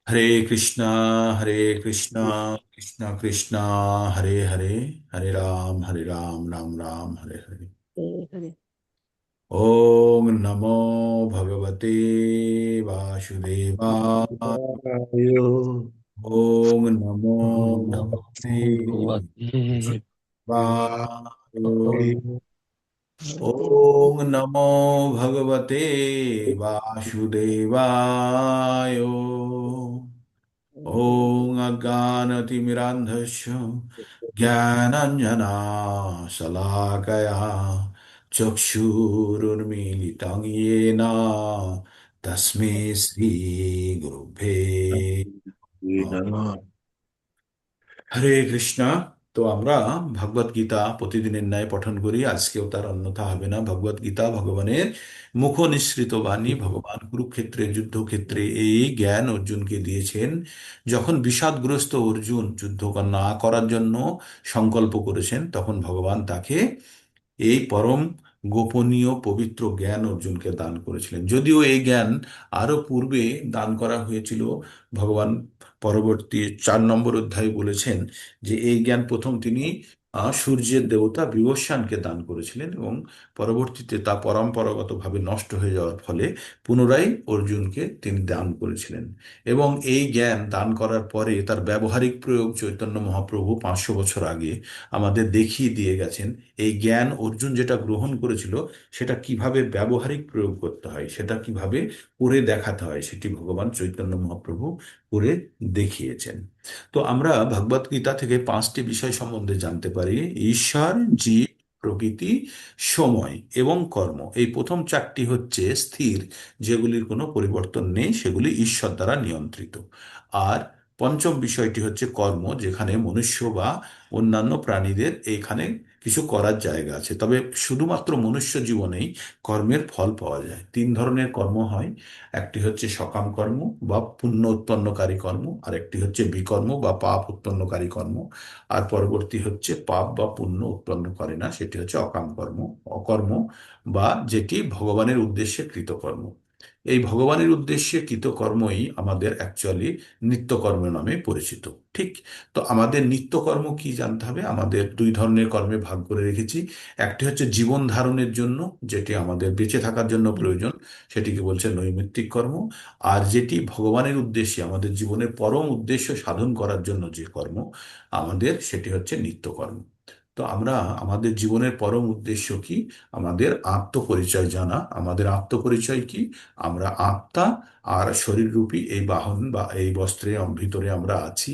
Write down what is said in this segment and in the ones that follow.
हरे कृष्णा हरे कृष्णा कृष्णा कृष्णा हरे हरे, हरे राम राम राम हरे हरे। हरे ओम नमो भगवते वासुदेवाय। वायो ओम नमो नमो भगवते भगवते वासुदेवाय। वासुदेवाय। ओम नमो भगवते वासुदेवाय। ॐ अज्ञानतिमिरान्धस्य ज्ञानाञ्जनाशलाकया चक्षुरुन्मीलितं येन तस्मै श्रीगुरुभ्ये नमः। হরে কৃষ্ণা। তো আমরা ভগবত গীতা প্রতিদিনের ন্যায় পঠন করি, আজকেও তার অন্যথা হবে না। ভগবত গীতা ভগবানের মুখ নিঃসৃত বাণী। ভগবান কুরুক্ষেত্রের যুদ্ধক্ষেত্রে এই জ্ঞান অর্জুনকে দিয়েছেন। যখন বিষাদগ্রস্ত অর্জুন যুদ্ধ না করার জন্য সংকল্প করেছেন, তখন ভগবান তাকে এই পরম গোপনীয় পবিত্র জ্ঞান অর্জুনকে দান করেছিলেন। যদিও এই জ্ঞান আরো পূর্বে দান করা হয়েছিল। ভগবান পরবর্তী 4 নম্বর অধ্যায়ে বলেছেন যে এই জ্ঞান প্রথম তিনি সূর্যের দেবতা বিবস্বানকে দান করেছিলেন, এবং পরবর্তীতে তা পরম্পরাগতভাবে নষ্ট হয়ে যাওয়ার ফলে পুনরায় অর্জুনকে তিনি দান করেছিলেন। এবং এই জ্ঞান দান করার পরে তার ব্যবহারিক প্রয়োগ চৈতন্য মহাপ্রভু 500 বছর আগে আমাদের দেখিয়ে দিয়ে গেছেন। এই জ্ঞান অর্জুন যেটা গ্রহণ করেছিল, সেটা কিভাবে ব্যবহারিক প্রয়োগ করতে হয়, সেটা কিভাবে করে দেখাতে হয়, সেটি ভগবান চৈতন্য মহাপ্রভু করে দেখিয়েছেন। তো আমরা ভগবত গীতা থেকে 5টি বিষয় সম্বন্ধে জানতে পারি: ঈশ্বর, জীব, প্রকৃতি, সময় এবং কর্ম। এই প্রথম 4টি হচ্ছে স্থির, যেগুলির কোনো পরিবর্তন নেই, সেগুলি ঈশ্বর দ্বারা নিয়ন্ত্রিত। আর পঞ্চম বিষয়টি হচ্ছে কর্ম, যেখানে মনুষ্য বা অন্যান্য প্রাণীদের এইখানে কিছু করার জায়গা আছে। তবে শুধুমাত্র মনুষ্য জীবনেই কর্মের ফল পাওয়া যায়। 3 ধরনের কর্ম হয়: একটি হচ্ছে সকাম কর্ম বা পুণ্য উৎপন্নকারী কর্ম, আর একটি হচ্ছে বিকর্ম বা পাপ উৎপন্নকারী কর্ম, আর পরবর্তী হচ্ছে পাপ বা পুণ্য উৎপন্ন করে না, সেটি হচ্ছে অকাম কর্ম, অকর্ম, বা যেটি ভগবানের উদ্দেশ্যে কৃতকর্ম। এই ভগবানের উদ্দেশ্যে কৃতকর্মই আমাদের অ্যাকচুয়ালি নিত্যকর্ম নামে পরিচিত। ঠিক। তো আমাদের নিত্যকর্ম কি জানতে হবে। আমাদের 2 ধরনের কর্মে ভাগ করে রেখেছি। একটি হচ্ছে জীবন ধারণের জন্য, যেটি আমাদের বেঁচে থাকার জন্য প্রয়োজন, সেটিকে বলছে নৈমিত্তিক কর্ম। আর যেটি ভগবানের উদ্দেশ্যে, আমাদের জীবনের পরম উদ্দেশ্য সাধন করার জন্য যে কর্ম আমাদের, সেটি হচ্ছে নিত্যকর্ম। তো আমরা আমাদের জীবনের পরম উদ্দেশ্য কি? আমাদের আত্মপরিচয় জানা। আমাদের আত্মপরিচয় কি? আমরা আত্মা, আর শরীররূপী এই বাহন বা এই বস্ত্রের ভিতরে আমরা আছি।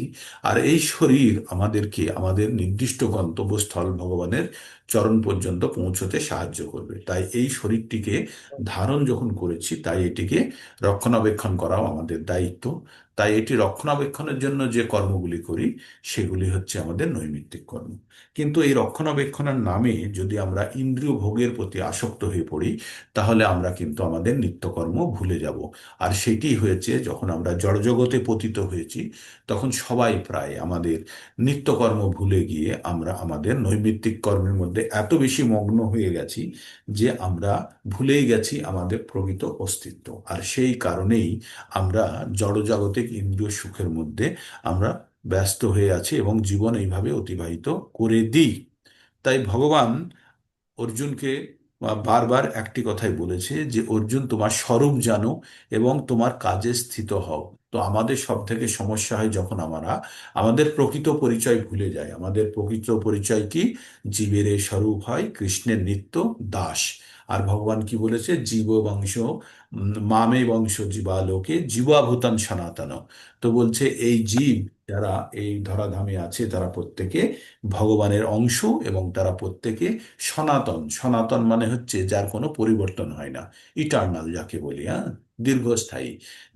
আর এই শরীর আমাদেরকে আমাদের নির্দিষ্ট গন্তব্যস্থল ভগবানের চরণ পর্যন্ত পৌঁছতে সাহায্য করবে। তাই এই শরীরটিকে ধারণ যখন করেছি, তাই এটিকে রক্ষণাবেক্ষণ করাও আমাদের দায়িত্ব। তাই এটি রক্ষণাবেক্ষণের জন্য যে কর্মগুলি করি, সেগুলি হচ্ছে আমাদের নৈমিত্তিক কর্ম। কিন্তু এই রক্ষণাবেক্ষণের নামে যদি আমরা ইন্দ্রিয় ভোগের প্রতি আসক্ত হয়ে পড়ি, তাহলে আমরা কিন্তু আমাদের নিত্যকর্ম ভুলে যাব। আর সেটি হয়েছে যখন আমরা জড়জগতে পতিত হয়েছি, তখন সবাই প্রায় আমাদের নিত্যকর্ম ভুলে গিয়ে আমরা আমাদের নৈমিত্তিক কর্মের মধ্যে এত বেশি মগ্ন হয়ে গেছি যে আমরা ভুলেই গেছি আমাদের প্রকৃত অস্তিত্ব। আর সেই কারণেই আমরা জড়জাগতিক ইন্দ্রিয় সুখের মধ্যে আমরা ব্যস্ত হয়ে আছি এবং জীবন এইভাবে অতিবাহিত করে দিই। তাই ভগবান অর্জুনকে বারবার একটি কথাই বলেছে যে, অর্জুন, তোমার স্বরূপ জানো এবং তোমার কাজে স্থিত হও। তো আমাদের সব থেকে সমস্যা হয় যখন আমরা আমাদের প্রকৃত পরিচয় ভুলে যাই। আমাদের প্রকৃত পরিচয় কি? জীবের এই স্বরূপ হয় কৃষ্ণের নিত্য দাস। আর ভগবান কি বলেছে? জীব বংশ মামে বংশ জীবালোকে জীবাভূতান সনাতন। তো বলছে এই জীব যারা এই ধরাধামে আছে, তারা প্রত্যেকে ভগবানের অংশ, এবং তারা প্রত্যেকে সনাতন। সনাতন মানে হচ্ছে যার কোনো পরিবর্তন হয় না, ইটার্নাল যাকে বলি, হ্যাঁ, দীর্ঘস্থায়ী।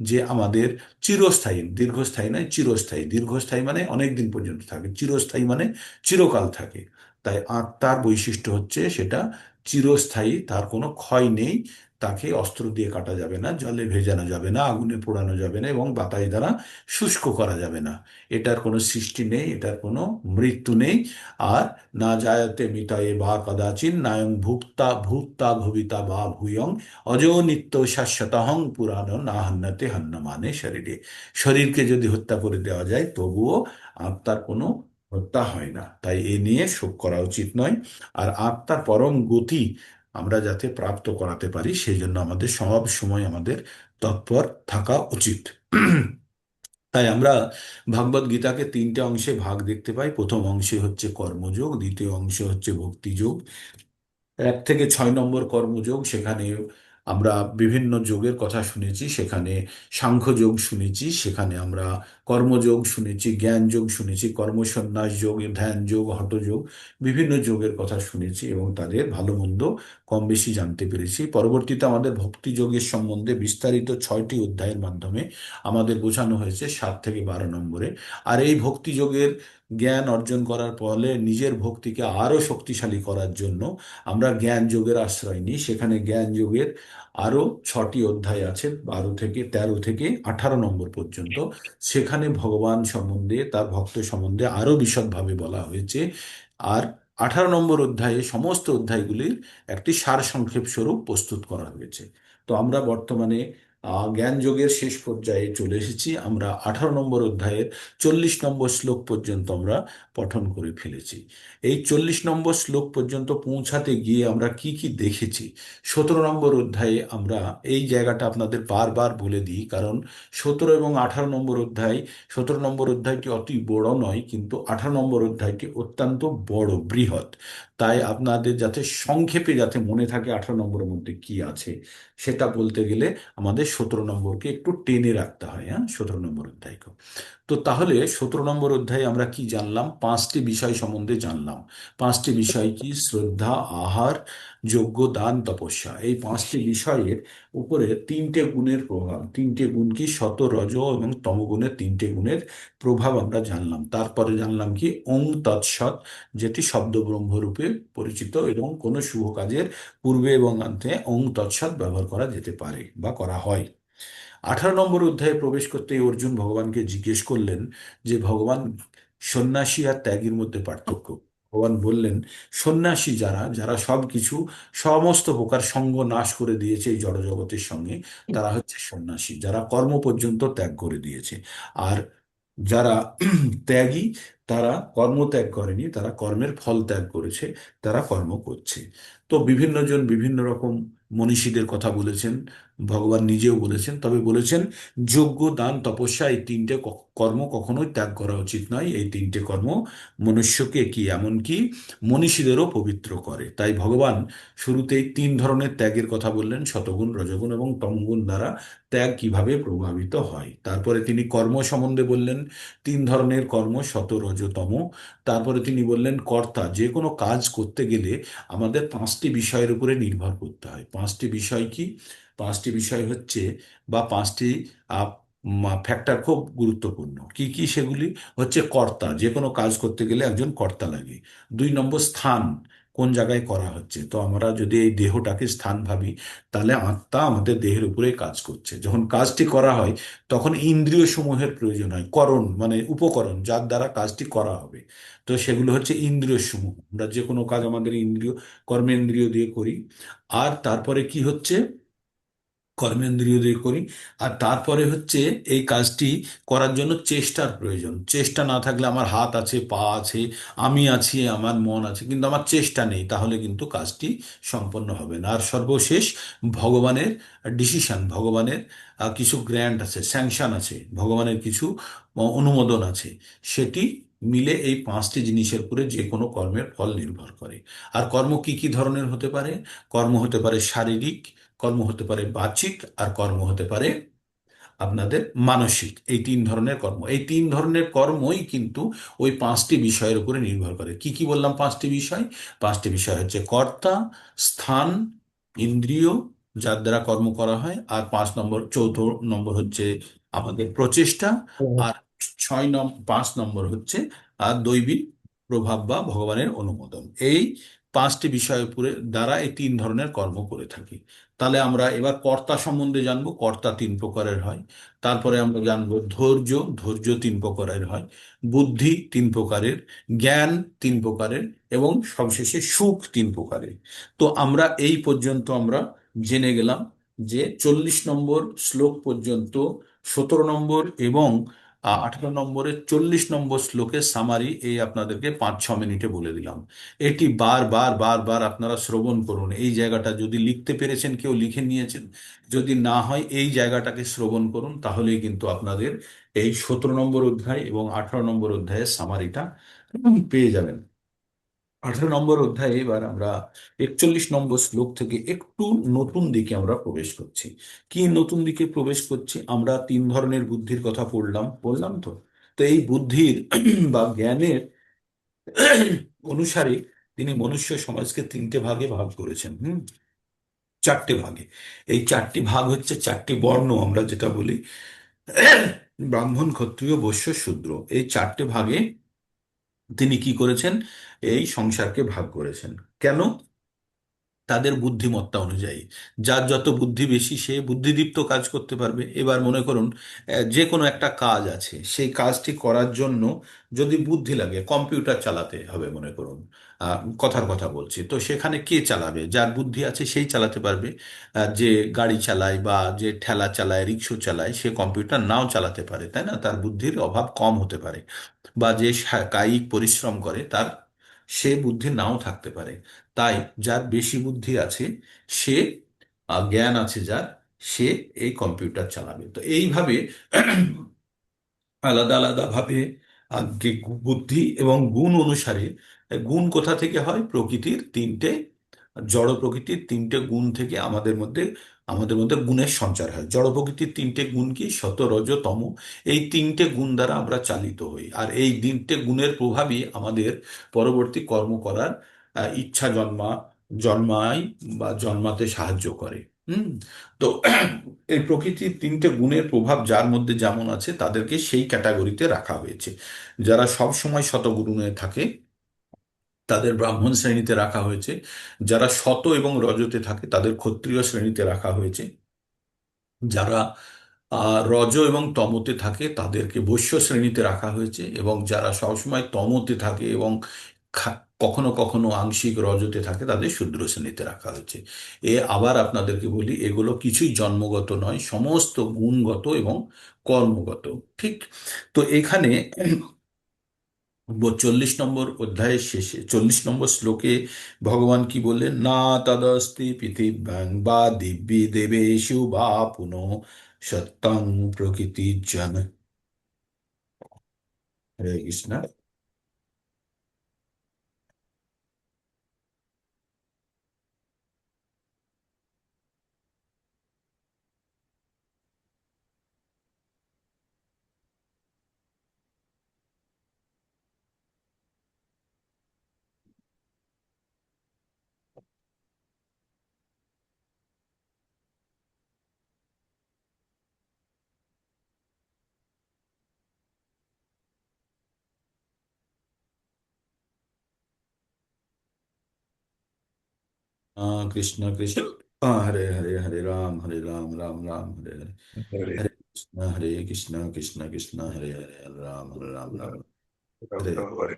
যে আমাদের চিরস্থায়ী, দীর্ঘস্থায়ী নয়, চিরস্থায়ী। দীর্ঘস্থায়ী মানে অনেক দিন পর্যন্ত থাকে, চিরস্থায়ী মানে চিরকাল থাকে। তাই আত্মার বৈশিষ্ট্য হচ্ছে সেটা চিরস্থায়ী, তার কোনো ক্ষয় নেই। তাকে অস্ত্র দিয়ে কাটা যাবে না, জলে ভেজানো যাবে না, আগুনে পোড়ানো যাবে না, এবং বাতাস দ্বারা শুষ্ক করা যাবে না। এটার কোনো সৃষ্টি নেই, এটার কোনো মৃত্যু নেই। আর না জায়তে মিতয়ে বা কদাচিন নায়ং ভুক্তা ভূত্তা ভবিতা বা ভূয়ং অজো নিত্য শাশ্বতহং পুরাণ না হান্নাতে হান্যমানে শরীরে। শরীরকে যদি হত্যা করে দেওয়া যায় তবুও আত্মার কোনো হত্যা হয় না, তাই এ নিয়ে শোক করা উচিত নয়। আর আত্মার পরম গতি আমরা যাতে প্রাপ্ত করাতে পারি সেই জন্য আমাদের সব সময় আমাদের তৎপর থাকা উচিত। তাই আমরা ভগবদ গীতাকে তিনটে অংশে ভাগ দেখতে পাই। প্রথম অংশে হচ্ছে কর্মযোগ, দ্বিতীয় অংশে হচ্ছে ভক্তিযোগ, 1 থেকে 6 নম্বর কর্মযোগ। সেখানে আমরা বিভিন্ন যোগের কথা শুনেছি, সেখানে সাংখ্যযোগ শুনেছি, সেখানে আমরা কর্মযোগ শুনেছি, জ্ঞান যোগ শুনেছি, কর্মসন্ন্যাস যোগ, ধ্যান যোগ, হঠযোগ, বিভিন্ন যোগের কথা শুনেছি এবং তাদের ভালো মন্দ কম বেশি জানতে পেরেছি। পরবর্তীতে আমাদের ভক্তি যোগের সম্বন্ধে বিস্তারিত 6টি অধ্যায়ের মাধ্যমে আমাদের বোঝানো হয়েছে 7 থেকে 12 নম্বরে। আর এই ভক্তি যোগের জ্ঞান অর্জন করার ফলে নিজের ভক্তিকে আরো শক্তিশালী করার জন্য আমরা জ্ঞান যোগের আশ্রয় নিই। সেখানে জ্ঞান যোগের আরো 6টি অধ্যায় আছে, 12 থেকে 13 থেকে 18 নম্বর পর্যন্ত। সেখানে ভগবান সম্বন্ধে, তার ভক্ত সম্বন্ধে আরো বিশদভাবে বলা হয়েছে। আর 18 নম্বর অধ্যায়ে সমস্ত অধ্যায়গুলির একটি সারসংক্ষেপ স্বরূপ প্রস্তুত করা হয়েছে। তো আমরা বর্তমানে জ্ঞান যোগের শেষ পর্যায়ে চলে এসেছি। আমরা 18 নম্বর অধ্যায়ের 40 নম্বর শ্লোক পর্যন্ত আমরা পঠন করে ফেলেছি। এই 40 নম্বর শ্লোক পর্যন্ত পৌঁছাতে গিয়ে আমরা কি কি দেখেছি, 17 নম্বর অধ্যায়ে আমরা এই জায়গাটা আপনাদের বারবার বলে দিই, কারণ 17 এবং 18 নম্বর অধ্যায়, 17 নম্বর অধ্যায়টি অতি বড় নয়, কিন্তু 18 নম্বর অধ্যায়টি অত্যন্ত বড়, বৃহৎ। তাই আপনাদের যাতে সংক্ষেপে যাতে মনে থাকে 18 নম্বরের মধ্যে কি আছে, সেটা বলতে গেলে আমাদের 17 নম্বরকে একটু টেনে রাখতে হয়। হ্যাঁ, 17 নম্বর অধ্যায়কে। তো তাহলে 17 নম্বর অধ্যায়ে আমরা কি জানলাম? 5টি বিষয় সম্বন্ধে জানলাম। 5টি বিষয় কি? শ্রদ্ধা, আহার, যজ্ঞ, দান, তপস্যা। এই 5টি বিষয়ের উপরে 3টে গুণের প্রভাব। 3টে গুণ কি? সত, রজ এবং তমগুণের 3টে গুণের প্রভাব আমরা জানলাম। তারপরে জানলাম কি? ওং তৎসৎ, যেটি শব্দ ব্রহ্মরূপে পরিচিত এবং কোনো শুভ কাজের পূর্বে এবং অন্তে ওং তৎসৎ ব্যবহার করা যেতে পারে বা করা হয়। 18 নম্বর অধ্যায়ে প্রবেশ করতেই অর্জুন ভগবানকে জিজ্ঞেস করলেন যে ভগবান, সন্ন্যাসী আর ত্যাগীর মধ্যে পার্থক্য। ভগবান বললেন, সন্ন্যাসী যারা, যারা সবকিছু, সমস্ত প্রকার সঙ্গ নাশ করে দিয়েছে এই জড়জগতের সঙ্গে, তারা হচ্ছে সন্ন্যাসী, যারা কর্ম পর্যন্ত ত্যাগ করে দিয়েছে। আর যারা ত্যাগী, তারা কর্ম ত্যাগ করেনি, তারা কর্মের ফল ত্যাগ করেছে, তারা কর্ম করছে। তো বিভিন্ন জন বিভিন্ন রকম মনীষীদের কথা বলেছেন, ভগবান নিজেও বলেছেন, তবে বলেছেন যজ্ঞ, দান, তপস্যা এই 3টে কর্ম কখনোই ত্যাগ করা উচিত নয়। এই 3টে কর্ম মনুষ্যকে কি, এমনকি মনীষীদেরও পবিত্র করে। তাই ভগবান শুরুতেই 3 ধরনের ত্যাগের কথা বললেন, শতগুণ, রজগুণ এবং তমগুণ দ্বারা ত্যাগ কিভাবে প্রভাবিত হয়। তারপরে তিনি কর্ম সম্বন্ধে বললেন, 3 ধরনের কর্ম, শত, রজ, তম। তারপরে তিনি বললেন কর্তা, যে কোনো কাজ করতে গেলে আমাদের 5টি বিষয়ের উপরে নির্ভর করতে হয়। 5টি বিষয় কি? 5টি বিষয় হচ্ছে, বা 5টি ফ্যাক্টর খুব গুরুত্বপূর্ণ। কি কি সেগুলি? হচ্ছে কর্তা, যে কোনো কাজ করতে গেলে একজন কর্তা লাগে। 2 নম্বর স্থান, কোন জায়গায় করা হচ্ছে। তো আমরা যদি এই দেহটাকে স্থান ভাবি, তাহলে আত্মা আমাদের দেহের উপরে কাজ করছে। যখন কাজটি করা হয় তখন ইন্দ্রিয় সমূহের প্রয়োজন হয়, করণ মানে উপকরণ, যার দ্বারা কাজটি করা হবে। তো সেগুলো হচ্ছে ইন্দ্রিয় সমূহ। আমরা যে কোনো কাজ আমাদের ইন্দ্রিয়, কর্মেন্দ্রিয় দিয়ে করি। আর তারপরে কি হচ্ছে? কর্মেন্দ্রিয় দিয়ে করি। আর তারপরে হচ্ছে এই কাজটি করার জন্য চেষ্টার প্রয়োজন। চেষ্টা না থাকলে, আমার হাত আছে, পা আছে, আমি আছি, আমার মন আছে, কিন্তু আমার চেষ্টা নেই, তাহলে কিন্তু কাজটি সম্পন্ন হবে না। আর সর্বশেষ ভগবানের ডিসিশন, ভগবানের কিছু গ্র্যান্ট আছে, স্যাংশন আছে, ভগবানের কিছু অনুমোদন আছে। সেটি মিলে এই 5টি জিনিসের উপরে যে কোনো কর্মের ফল নির্ভর করে। আর কর্ম কি কি ধরনের হতে পারে? কর্ম হতে পারে শারীরিক, কর্ম হতে পারে বাচিক, আর কর্ম হতে পারে আপনাদের মানসিক। এই 3 ধরনের কর্ম, এই 3 ধরনের কর্মই কিন্তু ওই 5টি বিষয়ের উপরে নির্ভর করে। কি কি বললাম? 5টি বিষয়। 5টি বিষয় হচ্ছে কর্তা, স্থান, ইন্দ্রিয়, যার দ্বারা কর্ম করা হয়, আর চৌথ নম্বর হচ্ছে আমাদের প্রচেষ্টা, আর 5 নম্বর হচ্ছে দৈবিক প্রভাব বা ভগবানের অনুমোদন। এই 5টি বিষয়ের উপরে দ্বারা এই 3 ধরনের কর্ম করে থাকি। তাহলে আমরা এবার কর্তা সম্বন্ধে জানবো। কর্তা 3 প্রকারের হয়। তারপরে আমরা জানবো ধৈর্য। ধৈর্য 3 প্রকারের হয়। বুদ্ধি 3 প্রকারের। জ্ঞান 3 প্রকারের। এবং সবশেষে সুখ 3 প্রকারের। তো আমরা এই পর্যন্ত আমরা জেনে গেলাম যে 40 নম্বর শ্লোক পর্যন্ত, 17 নম্বর এবং 18 নম্বরের 40 নম্বর শ্লোকের সামারি এই আপনাদেরকে 5-6 মিনিটে বলে দিলাম। এটি বারবার বারবার আপনারা শ্রবণ করুন। এই জায়গাটা যদি লিখতে পেরেছেন, কেউ লিখে নিয়েছেন, যদি না হয় এই জায়গাটাকে শ্রবণ করুন, তাহলেই কিন্তু আপনাদের এই 17 নম্বর অধ্যায় এবং 18 নম্বর অধ্যায়ের সামারিটা পেয়ে যাবেন। 18 নম্বর অধ্যায়ে এবার আমরা 41 নম্বর শ্লোক থেকে একটু নতুন দিকে আমরা প্রবেশ করছি। কি নতুন দিকে প্রবেশ করছি? আমরা 3 ধরনের বুদ্ধির কথা পড়লাম বললাম তো। তো এই বুদ্ধির বা জ্ঞানের অনুসারে তিনি মনুষ্য সমাজকে 3টে ভাগে ভাগ করেছেন। 4টে ভাগে। এই 4টি ভাগ হচ্ছে 4টি বর্ণ, আমরা যেটা বলি ব্রাহ্মণ, ক্ষত্রিয়, বৈশ্য, শূদ্র। এই 4টে ভাগে তিনি কি করেছেন? এই সংসারকে ভাগ করেছেন। কেন? তাদের বুদ্ধিমত্তা অনুযায়ী। যার যত বুদ্ধি বেশি সে বুদ্ধিদীপ্ত কাজ করতে পারবে। এবার মনে করুন, যে কোনো একটা কাজ আছে, সেই কাজটি করার জন্য যদি বুদ্ধি লাগে, কম্পিউটার চালাতে হবে মনে করুন, কথার কথা বলছি, তো সেখানে কে চালাবে? যার বুদ্ধি আছে সেই চালাতে পারবে। যে গাড়ি চালায় বা যে ঠেলা চালায়, রিক্সা চালায়, সে কম্পিউটার নাও চালাতে পারে, তাই না? তার বুদ্ধির অভাব কম হতে পারে। বা যে কায়িক পরিশ্রম করে, তার সে বুদ্ধি নাও থাকতে পারে। তাই যার বেশি বুদ্ধি আছে, সে জ্ঞান আছে যার, সে এই কম্পিউটার চালাবে। তো এইভাবে আলাদা আলাদা ভাবে বুদ্ধি এবং গুণ অনুসারে, গুণ কোথা থেকে হয়? প্রকৃতির 3টে, জড় প্রকৃতির 3টে গুণ থেকে আমাদের মধ্যে গুণের সঞ্চার হয়। জড় প্রকৃতির 3টে গুণ কি? সত্ব, রজ, তম। এই 3টে গুণ দ্বারা আমরা চালিত হই, আর এই 3টে গুণের প্রভাবই আমাদের পরবর্তী কর্ম করার ইচ্ছা জন্মায় বা জন্মাতে সাহায্য করে। হুম। তো এই প্রকৃতির 3টে গুণের প্রভাব যার মধ্যে যেমন আছে, তাদেরকে সেই ক্যাটাগরিতে রাখা হয়েছে। যারা সব সময় শতগুণে থাকে, তাদের ব্রাহ্মণ শ্রেণীতে রাখা হয়েছে। যারা শত এবং রজতে থাকে, তাদের ক্ষত্রিয় শ্রেণীতে রাখা হয়েছে। যারা রজ এবং তমতে থাকে, তাদেরকে বৈশ্য শ্রেণীতে রাখা হয়েছে। এবং যারা সবসময় তমতে থাকে এবং কখনো কখনো আংশিক রজতে থাকে, তাদের শূদ্র শ্রেণীতে রাখা হয়েছে। আবার আপনাদেরকে বলি, এগুলো কিছুই জন্মগত নয়, সমস্ত গুণগত এবং কর্মগত। ঠিক। তো এখানে 40 নম্বর অধ্যায়ের শেষে 40 নম্বর শ্লোকে ভগবান কি বললেন? না তদস্তি পৃথিব্যাং বা দিব্যি দেবেষু বা পুনঃ সত্যং প্রকৃতি জন। হরে কৃষ্ণ। কৃষ্ণ কৃষ্ণ, হরে হরে, হরে রাম হরে রাম, রাম রাম হরে হরে, Hare হরে কৃষ্ণ হরে কৃষ্ণ, কৃষ্ণ কৃষ্ণ হরে হরে, হরে রাম রাম, হরে Hare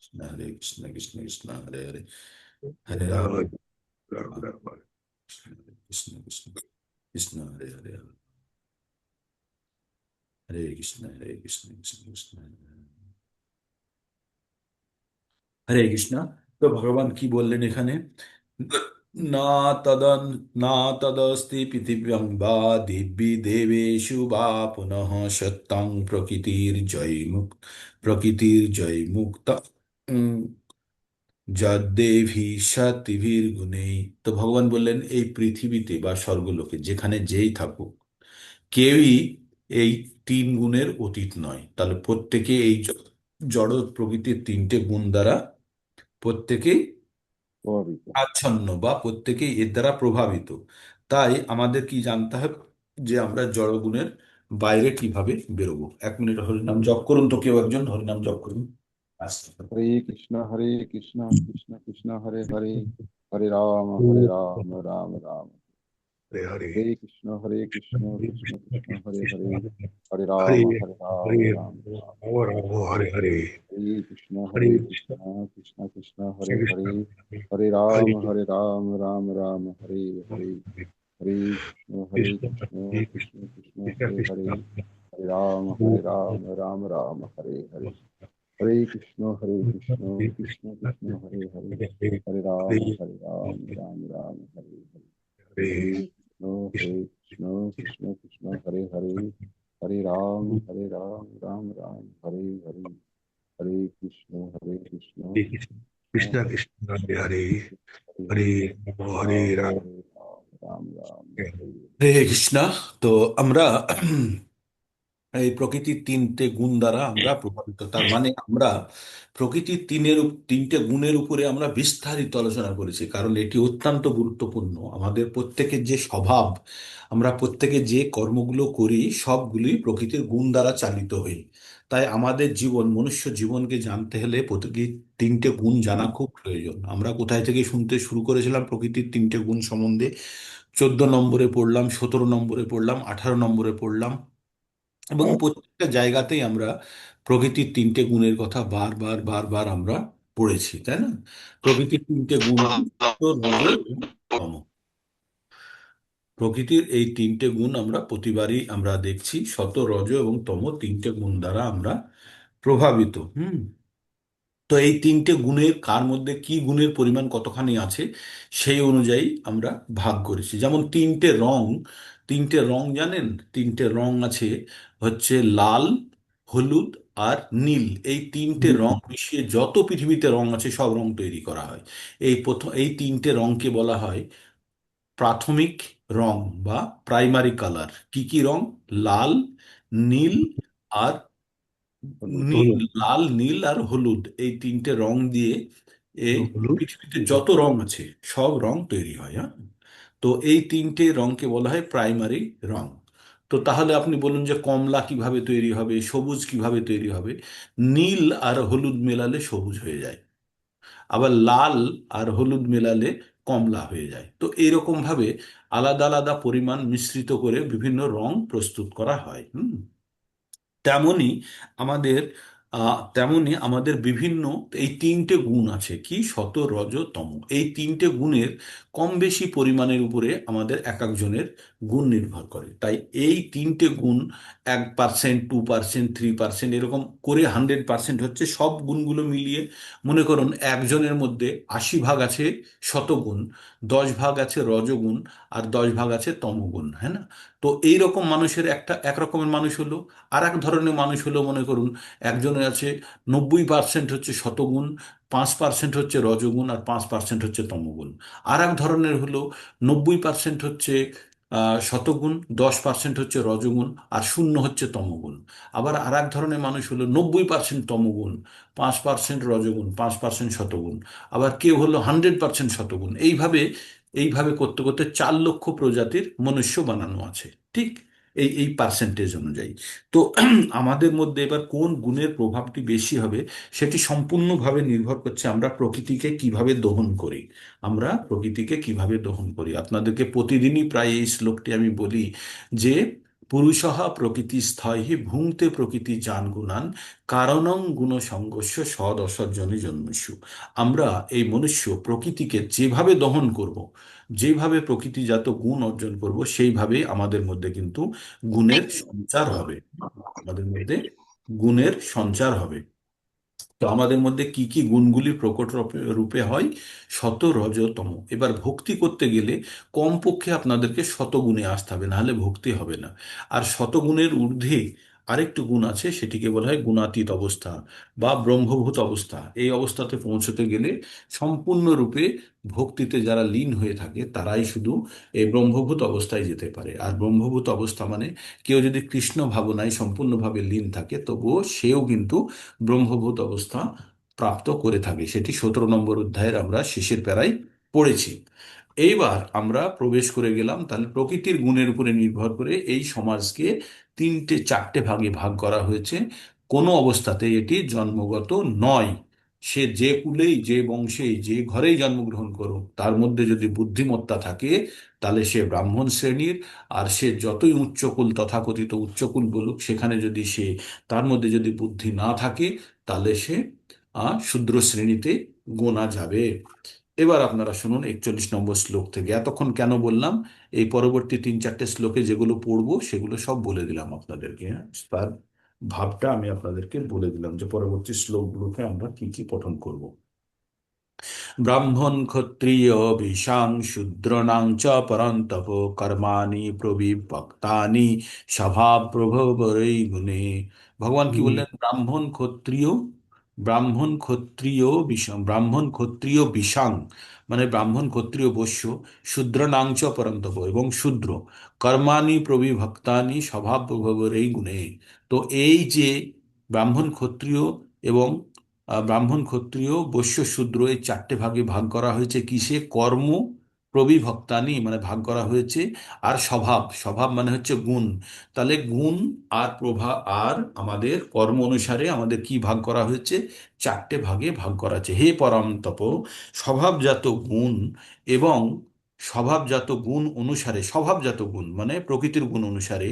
কৃষ্ণ হরে কৃষ্ণ, কৃষ্ণ কৃষ্ণ হরে হরে, হরে রাম, কৃষ্ণ কৃষ্ণ, কৃষ্ণ হরে হরে, হরে কৃষ্ণ হরে কৃষ্ণ, কৃষ্ণ কৃষ্ণ হরে হরে। হরে কৃষ্ণ। তো ভগবান কি বললেন এখানে? না তদন না তদস্তি পৃথিব্যাং বা দিব্যি দেবেষু বা পুনঃ সত্যং প্রকৃতির জয় মুক্ত যদ্দেভি সতিভির গুণেই। তো ভগবান বললেন, এই পৃথিবীতে বা স্বর্গলোকে যেখানে যেই থাকুক, কেউই এই 3 গুণের অতীত নয়। তাহলে প্রত্যেকে এই জড় প্রকৃতির 3টে গুণ দ্বারা প্রত্যেকেই আচ্ছন্ন বা প্রত্যেকেই এর দ্বারা প্রভাবিত। তাই আমাদের কি জানতে হবে? যে আমরা জড়গুণের বাইরে কিভাবে বেরোবো। 1 মিনিট হরিনাম জপ করুন তো, কেউ একজন হরিনাম জপ করুন। Hare Krishna, Krishna Krishna, Hare Hare, Hare Rama, Rama Rama. Hare Hare, Hare Krishna, Krishna Krishna, Hare Hare, Hare Hare Rama, Hare, Rama Rama. Hare Hare, Hare Hare Krishna, Krishna Krishna, Krishna Hare Krishna, Hare, Hare Hare Rama, Rama Rama, Hare Hare. Hare Krishna, Krishna, Hare Krishna Krishna, Krishna, Hare Krishna, Hare, Hare Rama Rama, Hare Hare. Hare Krishna, Krishna Krishna, Hare Hare, Hare Hare Rama, Rama Rama, Hare Hare. Hare Hare Krishna, Krishna, Krishna, Hare Hare, Hare Ram, Ram Ram, Hare Hare. Hare Krishna, Hare Krishna, Krishna, Krishna Hare Krishna, Hare Hare, Hare, Hare Hare Ram, Hare Ram, Ram Ram, Hare হরে কৃষ্ণা। তো আমরা এই প্রকৃতির তিনটে গুণ দ্বারা আমরা প্রভাবিত, তার মানে আমরা প্রকৃতির তিনটে গুণের উপরে আমরা বিস্তারিত আলোচনা করেছি, কারণ এটি অত্যন্ত গুরুত্বপূর্ণ। আমাদের প্রত্যেকের যে স্বভাব, আমরা প্রত্যেকে যে কর্মগুলো করি সবগুলি প্রকৃতির গুণ দ্বারা চালিত হই। তাই আমাদের জীবন, মনুষ্য জীবনকে জানতে হলে প্রকৃতির তিনটে গুণ জানা খুব প্রয়োজন। আমরা কোথায় থেকে শুনতে শুরু করেছিলাম প্রকৃতির তিনটে গুণ সম্বন্ধে? 14 নম্বরে পড়লাম, 17 নম্বরে পড়লাম, 18 নম্বরে পড়লাম, এবং প্রত্যেকটা জায়গাতেই আমরা প্রকৃতির তিনটে গুণের কথা বারবার বারবার আমরা পড়েছি, তাই না? প্রকৃতির তিনটে গুণ কি? সত্য, রজ এবং তম। প্রকৃতির এই তিনটে গুণ আমরা প্রতিবারই আমরা দেখছি, সত্য, রজ এবং তম তিনটে গুণ দ্বারা আমরা প্রভাবিত। তো এই তিনটে গুণের কার মধ্যে কি গুণের পরিমাণ কতখানি আছে সেই অনুযায়ী আমরা ভাগ করেছি। যেমন তিনটে রং জানেন? তিনটে রং আছে, হচ্ছে লাল, হলুদ আর নীল। এই তিনটে রং মিশিয়ে যত পৃথিবীতে রং আছে সব রং তৈরি করা হয়। এই তিনটে রংকে বলা হয় প্রাথমিক রং বা প্রাইমারি কালার। কি কি রং? লাল, নীল আর নীল। Hare. লাল, নীল আর হলুদ, এই তিনটে রং দিয়ে এ হলুদ, পৃথিবীতে যত রং আছে সব রং তৈরি হয়। হ্যাঁ, তো এই তিনটে রংকে বলা হয় প্রাইমারি রং। তো তাহলে আপনি বলুন যে কমলা কিভাবে তৈরি হবে, সবুজ কিভাবে তৈরি হবে? নীল আর হলুদ মেলালে সবুজ হয়ে যায়, আবার লাল আর হলুদ মেলালে কমলা হয়ে যায়। তো এইরকম ভাবে আলাদা আলাদা পরিমাণ মিশ্রিত করে বিভিন্ন রং প্রস্তুত করা হয়। তেমনি আমাদের তেমনি আমাদের বিভিন্ন এই তিনটে গুণ আছে, কি? সত, রজ, তম। এই তিনটে গুণের কম বেশি পরিমাণের উপরে আমাদের এক একজনের গুণ নির্ভর করে। তাই এই তিনটে গুণ 1%, 2%, 3% এরকম করে 100% হচ্ছে সব গুণগুলো মিলিয়ে। মনে করুন একজনের মধ্যে 80 ভাগ আছে শতগুণ, 10 ভাগ আছে রজগুণ, আর 10 ভাগ আছে তমগুণ, হ্যাঁ না? তো এইরকম মানুষের এক রকমের মানুষ হলো। আর এক ধরনের মানুষ হলো, মনে করুন একজনের আছে 90% হচ্ছে শতগুণ, 5% হচ্ছে রজগুণ, আর 5% হচ্ছে তমগুণ। আর এক ধরনের হলো 90% হচ্ছে শতগুণ, 10% হচ্ছে রজগুণ, আর 0 হচ্ছে তমগুণ। আবার আর এক ধরনের মানুষ হলো 90% তমগুণ, 5% রজগুণ, 5% শতগুণ। আবার কেউ হলো 100% শতগুণ। এইভাবে এইভাবে করতে করতে 4 লক্ষ প্রজাতির মনুষ্য বানানো আছে, ঠিক? এই পার্সেন্টেজ অনুযায়ী। তো আমাদের মধ্যে এবার কোন গুণের প্রভাবটি বেশি হবে সেটি সম্পূর্ণভাবে নির্ভর করছে আমরা প্রকৃতিকে কিভাবে দহন করি। আমরা প্রকৃতিকে কিভাবে দহন করি। আপনাদেরকে প্রতিদিনই প্রায় এই শ্লোকটি আমি বলি যে পুরুষঃ প্রকৃতিস্থৈহি ভুঙ্ক্তে প্রকৃতি জান গুণান কারণং গুণসঙ্গস্য সদ অসজ্জনে জন্মস্যু। আমরা এই মনুষ্য প্রকৃতিকে যেভাবে দহন করব, যেভাবে প্রকৃতিজাত গুণ অর্জন করব, সেইভাবেই আমাদের মধ্যে কিন্তু গুণের সঞ্চার হবে। আমাদের মধ্যে গুণের সঞ্চার হবে। তো আমাদের মধ্যে কি কি গুণগুলি প্রকট রূপে রূপে হয়? শত, রজ, তম। এবার ভক্তি করতে গেলে কমপক্ষে আপনাদেরকে শতগুণে আসতে হবে, নাহলে ভক্তি হবে না। আর শতগুণের ঊর্ধ্বে আরেকটু গুণ আছে, সেটিকে বলা হয় গুণাতীত অবস্থা বা ব্রহ্মভূত অবস্থা। এই অবস্থাতে পৌঁছতে গেলে সম্পূর্ণরূপে ভক্তিতে যারা লীন হয়ে থাকে তারাই শুধু এই ব্রহ্মভূত অবস্থায় যেতে পারে। আর ব্রহ্মভূত অবস্থা মানে কেউ যদি কৃষ্ণ ভাবনায় সম্পূর্ণভাবে লীন থাকে তবুও সেও কিন্তু ব্রহ্মভূত অবস্থা প্রাপ্ত করে থাকে। সেটি 17 নম্বর অধ্যায়ের আমরা শেষের প্যারায় পড়েছি। এইবার আমরা প্রবেশ করে গেলাম, তাহলে প্রকৃতির গুণের উপরে নির্ভর করে এই সমাজকে চারটে ভাগে ভাগ করা হয়েছে। কোনো অবস্থাতে এটি জন্মগত নয়। সে যে কুলেই, যে বংশেই, যে ঘরেই জন্মগ্রহণ করুক, তার মধ্যে যদি বুদ্ধিমত্তা থাকে তাহলে সে ব্রাহ্মণ শ্রেণীর। আর সে যতই উচ্চকুল, তথাকথিত উচ্চকুল বলুক, সেখানে যদি সে, তার মধ্যে যদি বুদ্ধি না থাকে, তাহলে সে শূদ্র শ্রেণীতে গোনা যাবে। এবার আপনারা শুনুন 41 নম্বর শ্লোক থেকে। এতক্ষণ কেন বললাম, এই পরবর্তী 3-4টে শ্লোকে যেগুলো পড়বো সেগুলো সব বলে দিলাম আপনাদেরকে, হ্যাঁ? তার ভাবটা আমি আপনাদেরকে বলে দিলাম যে পরবর্তী শ্লোকগুলোকে আমরা কি কি পঠন করব। ব্রাহ্মণ ক্ষত্রিয় বিশাং শূদ্রনাং চ পরন্তপ কর্মাণি প্রবিভক্তানি স্বভাব প্রভবরৈ গুণে। ভগবান কি বললেন? ব্রাহ্মণ ক্ষত্রিয় বিশাং, মানে ব্রাহ্মণ ক্ষত্রিয় বৈশ্য, শূদ্রনাং চ পরন্তপ, এবং শূদ্র, কর্মাণি প্রবিভক্তানি স্বভাব প্রভবরৈ গুণে। তো এই যে ব্রাহ্মণ ক্ষত্রিয় এবং ব্রাহ্মণ ক্ষত্রিয় বৈশ্য শূদ্র, এই 4টে ভাগে ভাগ করা হয়েছে কিসে? কর্ম, প্রবিভক্তানি মানে ভাগ করা হয়েছে, আর স্বভাব, স্বভাব মানে হচ্ছে গুণ। তাহলে গুণ আর আর আমাদের কর্ম অনুসারে আমাদের কি ভাগ করা হয়েছে? 4টে ভাগে ভাগ করা আছে। হে পরমতপ, স্বভাবজাত গুণ এবং স্বভাবজাত গুণ অনুসারে, স্বভাবজাত গুণ মানে প্রকৃতির গুণ অনুসারে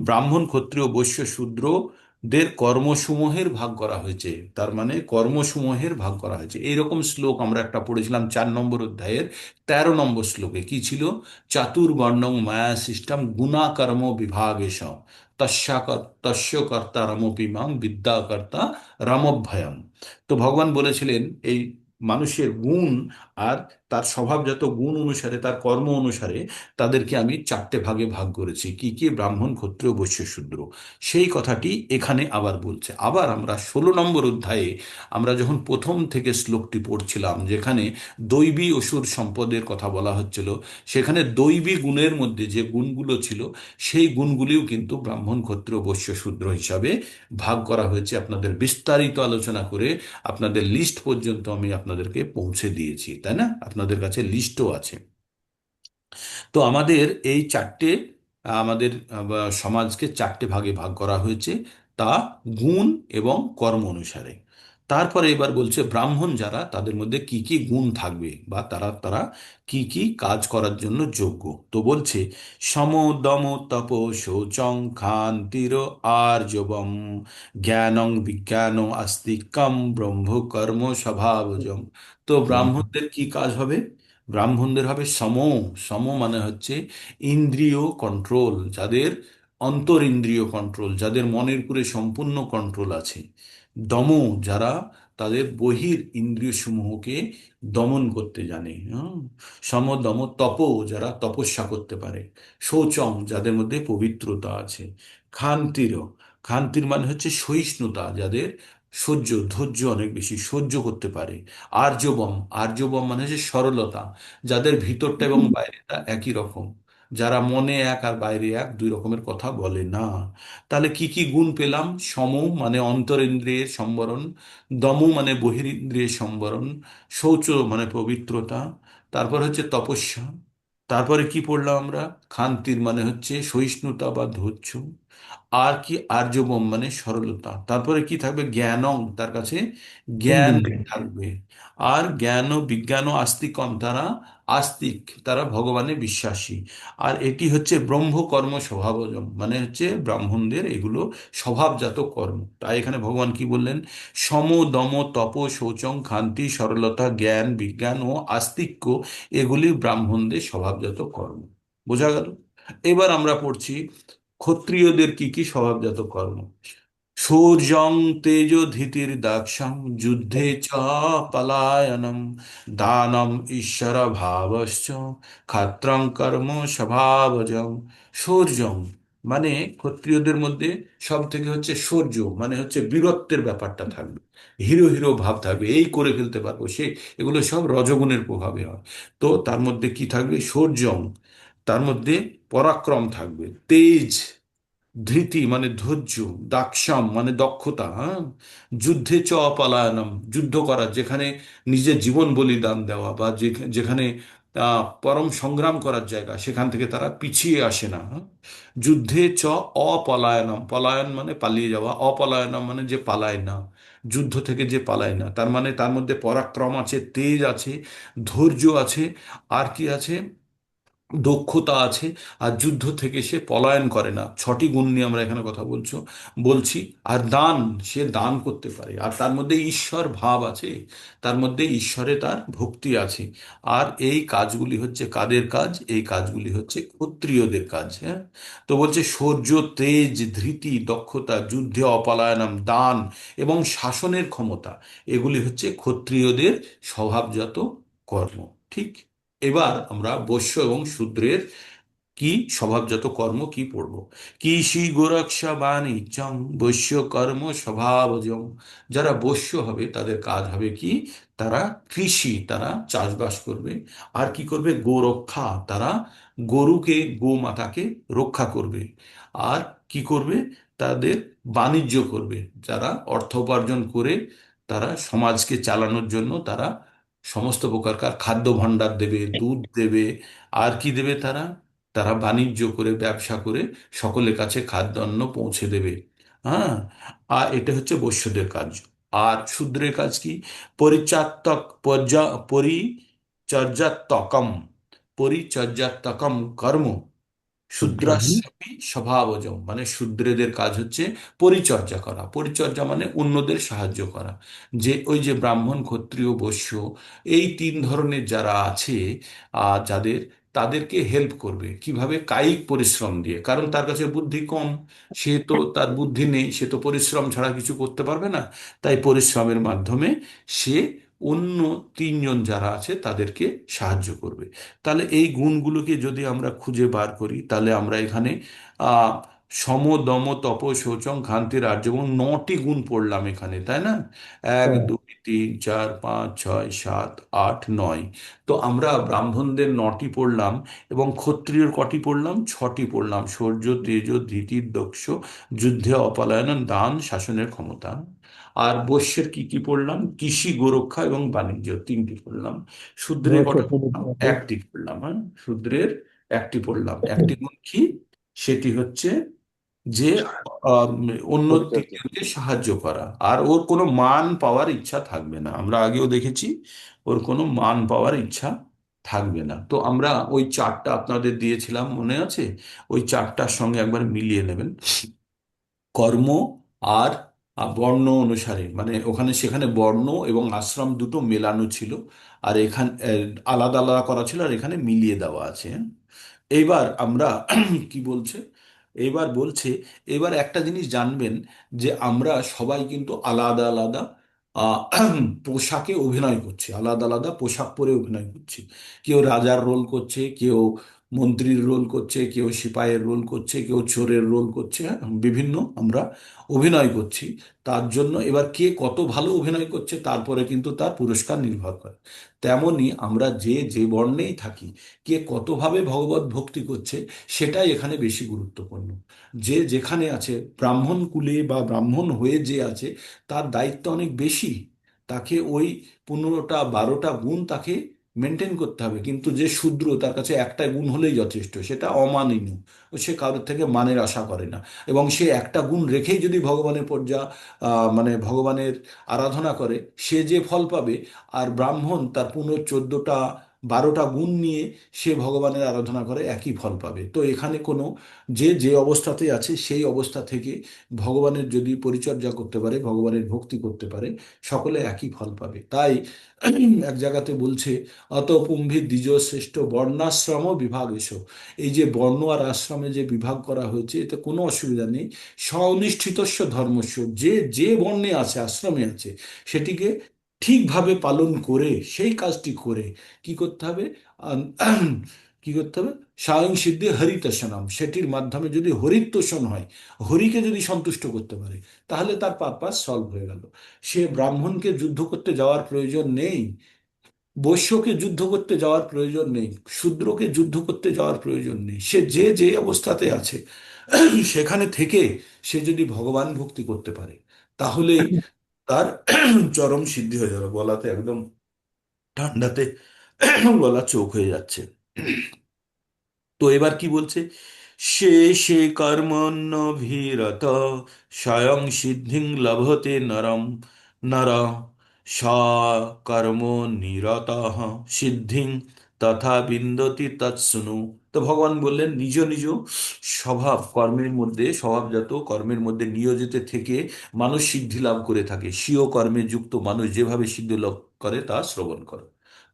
ব্রাহ্মণ ক্ষত্রিয় বৈশ্য শূদ্রদের কর্মসমূহের ভাগ করা হয়েছে। তার মানে কর্মসমূহের ভাগ করা হয়েছে। এইরকম শ্লোক আমরা একটা পড়েছিলাম 4 নম্বর অধ্যায়ের 13 নম্বর শ্লোকে। কি ছিল? চাতুর্বর্ণং মায়া সিস্টেম গুণা কর্ম বিভাগেশ তস্য কর্তা রমপি মাং বিদ্যা কর্তা রমভয়ম। তো ভগবান বলেছিলেন এই মানুষের গুণ আর তার স্বভাবজাত গুণ অনুসারে, তার কর্ম অনুসারে তাদেরকে আমি 4টে ভাগে ভাগ করেছি। কি কি? ব্রাহ্মণ, ক্ষত্রিয়, বৈশ্য, শূদ্র। সেই কথাটি এখানে আবার বলছে। আবার আমরা 16 নম্বর অধ্যায়ে আমরা যখন প্রথম থেকে শ্লোকটি পড়ছিলাম, যেখানে দৈবী অসুর সম্পদের কথা বলা হচ্ছিল, সেখানে দৈবী গুণের মধ্যে যে গুণগুলো ছিল, সেই গুণগুলিও কিন্তু ব্রাহ্মণ, ক্ষত্রিয়, বৈশ্য, শূদ্র হিসাবে ভাগ করা হয়েছে। আপনাদের বিস্তারিত আলোচনা করে আপনাদের লিস্ট পর্যন্ত আমি আপনাদেরকে পৌঁছে দিয়েছি, তাই না? আপনাদের কাছে লিস্টও আছে। তো আমাদের এই 4টে, আমাদের সমাজকে 4টে ভাগে ভাগ করা হয়েছে, তা গুণ এবং কর্ম অনুসারে। তারপরে এবার বলছে ব্রাহ্মণ যারা, তাদের মধ্যে কি কি গুণ থাকবে, বা তারা তারা কি কি কাজ করার জন্য যোগ্য। তো বলছে সম দম তপ শৌচং ক্ষান্তির আর্জবম জ্ঞানং বিজ্ঞান আস্তিকম ব্রহ্ম কর্ম স্বভাবজম। তো ব্রাহ্মণদের কি কাজ হবে? ব্রাহ্মণদের হবে সম। সম মানে হচ্ছে ইন্দ্রিয় কন্ট্রোল, যাদের অন্তর ইন্দ্রিয় কন্ট্রোল, যাদের মনের উপরে সম্পূর্ণ কন্ট্রোল আছে। দম, যারা তাদের বহির ইন্দ্রিয় সমূহকে দমন করতে জানে। সম দম তপ, যারা তপস্যা করতে পারে। শৌচম, যাদের মধ্যে পবিত্রতা আছে। ক্ষান্তির, ক্ষান্তির মানে হচ্ছে সহিষ্ণুতা, যাদের ধৈর্য অনেক বেশি, সহ্য করতে পারে। আর্জবম, আর্জবম মানে হচ্ছে সরলতা, যাদের ভিতরটা এবং বাইরেটা একই রকম, যারা মনে এক আর বাইরে এক, দুই রকমের কথা বলে না। তাহলে কি কি গুণ পেলাম? সম মানে অন্তরিন্দ্রিয়ের সম্বরণ, দম মানে বহিরিন্দ্রিয়ের সম্বরণ, শৌচ মানে পবিত্রতা, তারপর হচ্ছে তপস্যা, তারপরে কি পড়লাম আমরা? ক্ষান্তির মানে হচ্ছে সহিষ্ণুতা বা ধৈর্য, আর কি আর্জবম মানে সরলতা, তারপরে কি থাকবে? জ্ঞানং, তার কাছে জ্ঞান বুদ্ধি। থাকবে। আর জ্ঞান ও বিজ্ঞান ও আস্তিকম, তারা আস্তিক, তারা ভগবানে বিশ্বাসী। আর এটি হচ্ছে ব্রহ্ম কর্ম স্বভাবজম, মানে হচ্ছে ব্রাহ্মণদের এগুলো স্বভাবজাত কর্ম। তাই এখানে ভগবান কি বললেন? সম দম তপ শৌচং ক্ষান্তি সরলতা জ্ঞান বিজ্ঞান ও আস্তিক্য, এগুলি ব্রাহ্মণদের স্বভাবজাত কর্ম। বোঝা গেল? এবার আমরা পড়ছি ক্ষত্রিয়দের কি কি স্বভাবজাত কর্ম। সূর্যং তেজোধিতির দাক্ষং যুদ্ধে চ পলায়নম দানম ঈশ্বর ভাবশ্চ ক্ষাত্রং কর্ম স্বভাবজং। সূর্যং মানে ক্ষত্রিয়দের মধ্যে সব থেকে হচ্ছে শৌর্য, মানে হচ্ছে বীরত্বের ব্যাপারটা থাকবে, হিরো হিরো ভাব থাকবে, এই করে ফেলতে পারবো সে, এগুলো সব রজগুণের প্রভাবে হয়। তো তার মধ্যে কি থাকবে? সূর্যং, তার মধ্যে পরাক্রম থাকবে। তেজ, ধৃতি মানে ধৈর্য। দাক্ষাম মানে দক্ষতা, হ্যাঁ। যুদ্ধে চ অপলায়নম, যুদ্ধ করা, যেখানে নিজের জীবন বলিদান দেওয়া, বা যেখানে পরম সংগ্রাম করার জায়গা, সেখান থেকে তারা পিছিয়ে আসে না। হ্যাঁ? যুদ্ধে চ অপলায়নম, পলায়ন মানে পালিয়ে যাওয়া, অপলায়নম মানে যে পালায় না, যুদ্ধ থেকে যে পালায় না, তার মানে তার মধ্যে পরাক্রম আছে, তেজ আছে, ধৈর্য আছে, আর কি আছে, দক্ষতা আছে। আর যুদ্ধ থেকে সে পলায়ন করে না। ছটি গুণ নিয়ে আমরা এখানে কথা বলছি। আর দান, সে দান করতে পারে, আর তার মধ্যে ঈশ্বর ভাব আছে, তার মধ্যে ঈশ্বরে তার ভক্তি আছে। আর এই কাজগুলি হচ্ছে কাদের কাজ? এই কাজগুলি হচ্ছে ক্ষত্রিয়দের কাজ। হ্যাঁ, তো বলছে শৌর্য, তেজ, ধৃতি, দক্ষতা, যুদ্ধে অপলায়নম, দান এবং শাসনের ক্ষমতা, এগুলি হচ্ছে ক্ষত্রিয়দের স্বভাবজাত কর্ম। ঠিক। এবার আমরা বৈশ্য এবং শূদ্রের কি স্বভাবজাত কর্ম কি পড়ব। কৃষি গোরক্ষা বাণিজ্যম বৈশ্য কর্ম স্বভাবজম। যারা বৈশ্য হবে তাদের কাজ হবে কি? তারা কৃষি, তারা চাষবাস করবে। আর কি করবে? গোরক্ষা, তারা গরুকে, গোমাতাকে রক্ষা করবে। আর কি করবে? তাদের বাণিজ্য করবে। যারা অর্থ উপার্জন করে তারা সমাজকে চালানোর জন্য তারা সমস্ত প্রকারকার খাদ্য ভাণ্ডার দেবে, দুধ দেবে। আর কি দেবে তারা? তারা বাণিজ্য করে, ব্যবসা করে সকলের কাছে খাদ্যান্ন পৌঁছে দেবে। হ্যাঁ, আর এটা হচ্ছে বৈশ্যদের কাজ। আর শূদ্রের কাজ কি? পরিচাত্তক পরিচর্যাত্তকম, পরিচর্যাত্তকম কর্ম শুদ্রাণী শূদ্রাস্যাপি স্বভাবজম। মানে শূদ্রেদের কাজ হচ্ছে পরিচর্যা করা। পরিচর্যা মানে অন্যদের সাহায্য করা। যে ওই যে ব্রাহ্মণ, ক্ষত্রিয়, বৈশ্য, এই তিন ধরনের যারা আছে, যাদের, তাদেরকে হেল্প করবে কিভাবে? কায়িক পরিশ্রম দিয়ে। কারণ তার কাছে বুদ্ধি কম, সে তো, তার বুদ্ধি নেই, সে তো পরিশ্রম ছাড়া কিছু করতে পারবে না। তাই পরিশ্রমের মাধ্যমে সে অন্য তিনজন যারা আছে তাদেরকে সাহায্য করবে। তাহলে এই গুণগুলোকে যদি আমরা খুঁজে বার করি, তাহলে আমরা এখানে আহ সম, দম, তপ, শৌচম, ক্ষান্তি, আর্জবম, 9টি গুণ পড়লাম এখানে, তাই না? এক, হ্যাঁ, দুই, তিন, চার, পাঁচ, ছয়, সাত, আট, নয়। তো আমরা ব্রাহ্মণদের 9টি পড়লাম, এবং ক্ষত্রিয়র কটি পড়লাম? 6টি পড়লাম। শৌর্য, তেজ, ধৃতি, দক্ষ, যুদ্ধে অপলায়ন, দান, শাসনের ক্ষমতা। আর বৈশ্যের কি কি পড়লাম? কৃষি, গোরক্ষা এবং বাণিজ্য, 3টি পড়লাম। শূদ্রের রস কটা পড়লাম? পরিত্যাগ, 1টি পড়লাম। হ্যাঁ, শূদ্রের 1টি পড়লাম। 1টি গুণ কি? সেটি হচ্ছে যে আম, অন্য পরিচর্যা। তিনজনকে সাহায্য করা। আর ওর কোনো মান পাওয়ার ইচ্ছা থাকবে না। আমরা আগেও দেখেছি, ওর কোনো মান পাওয়ার ইচ্ছা থাকবে না। তো আমরা ওই চার্টটা আপনাদের দিয়েছিলাম, মনে আছে? ওই চার্টটার সঙ্গে একবার মিলিয়ে নেবেন। কর্ম আর বর্ণ অনুসারে, মানে ওখানে সেখানে বর্ণ এবং আশ্রম দুটো মেলানো ছিল, আর এখানে আলাদা আলাদা করা ছিল, আর এখানে মিলিয়ে দেওয়া আছে। এইবার আমরা কি বলছে? এইবার বলছে, এবার একটা জিনিস জানবেন, যে আমরা সবাই কিন্তু আলাদা আলাদা আহ, পোশাকে অভিনয় করছি, আলাদা আলাদা পোশাক পরে অভিনয় করছি। কেউ রাজার রোল করছে, কেউ মন্ত্রীর রোল করছে, কেউ সিপাহের রোল করছে, কেউ চোরের রোল করছে। হ্যাঁ, বিভিন্ন আমরা অভিনয় করছি। তার জন্য এবার কে কত ভালো অভিনয় করছে তারপরে কিন্তু তার পুরস্কার নির্ভর করে। তেমনি আমরা যে যে বর্ণেই থাকি, কে কতভাবে ভগবত ভক্তি করছে সেটাই এখানে বেশি গুরুত্বপূর্ণ। যে যেখানে আছে, ব্রাহ্মণ কুলে বা ব্রাহ্মণ হয়ে যে আছে, তার দায়িত্ব অনেক বেশি। তাকে ওই 15টা 12টা গুণ তাকে মেনটেন করতে হবে। কিন্তু যে শূদ্র, তার কাছে একটা গুণ হলেই যথেষ্ট, সেটা অমাননীয়, সে কারোর থেকে মানের আশা করে না। এবং সে একটা গুণ রেখেই যদি ভগবানের মানে ভগবানের আরাধনা করে, সে যে ফল পাবে, আর ব্রাহ্মণ তার 14টা 12টা গুণ নিয়ে সে ভগবানের আরাধনা করে, একই ফল পাবে। তো এখানে কোনো, যে যে অবস্থাতে আছে সেই অবস্থা থেকে ভগবানের যদি পরিচর্যা করতে পারে, ভগবানের ভক্তি করতে পারে, সকলে একই ফল পাবে। তাই এক জায়গাতে বলছে, অত পুম্ভি দ্বিজ শ্রেষ্ঠ বর্ণাশ্রম বিভাগ এসো। এই যে বর্ণ আর আশ্রমে যে বিভাগ করা হয়েছে, এতে কোনো অসুবিধা নেই। স্বনিষ্ঠিতস্য ধর্মস্য, যে যে বর্ণে আছে, আশ্রমে আছে, সেটিকে ঠিকভাবে পালন করে, সেই কাজটি করে কি করতে হবে? আহ, কি করতে হবে? স্বয়ং সিদ্ধি হরিতোষণম, সেটির মাধ্যমে যদি হরিতোষণ হয়, হরিকে যদি সন্তুষ্ট করতে পারে, তাহলে তার পারপাস সলভ হয়ে গেল। সে ব্রাহ্মণকে যুদ্ধ করতে যাওয়ার প্রয়োজন নেই, বৈশ্যকে যুদ্ধ করতে যাওয়ার প্রয়োজন নেই, শূদ্রকে যুদ্ধ করতে যাওয়ার প্রয়োজন নেই। সে যে যে অবস্থাতে আছে সেখানে থেকে সে যদি ভগবান ভক্তি করতে পারে, তাহলেই তার চরম সিদ্ধি হয়ে যাবে। গলাতে একদম ঠান্ডাতে গলা চোখ হয়ে যাচ্ছে। তো এবার কি বলছে, সে সে কর্মণ্যভিরত স্বয়ং সিদ্ধিং লভতে নরম নর স কর্ম নিরত সিদ্ধিং তথা বিন্দতি তৎসুনু। তো ভগবান বললেন, নিজ নিজ স্বভাব কর্মের মধ্যে, স্বভাবজাত কর্মের মধ্যে নিয়োজিত থেকে মানুষ সিদ্ধি লাভ করে থাকে। স্বীয় কর্মে যুক্ত মানুষ যেভাবে সিদ্ধি লাভ করে তা শ্রবণ করে।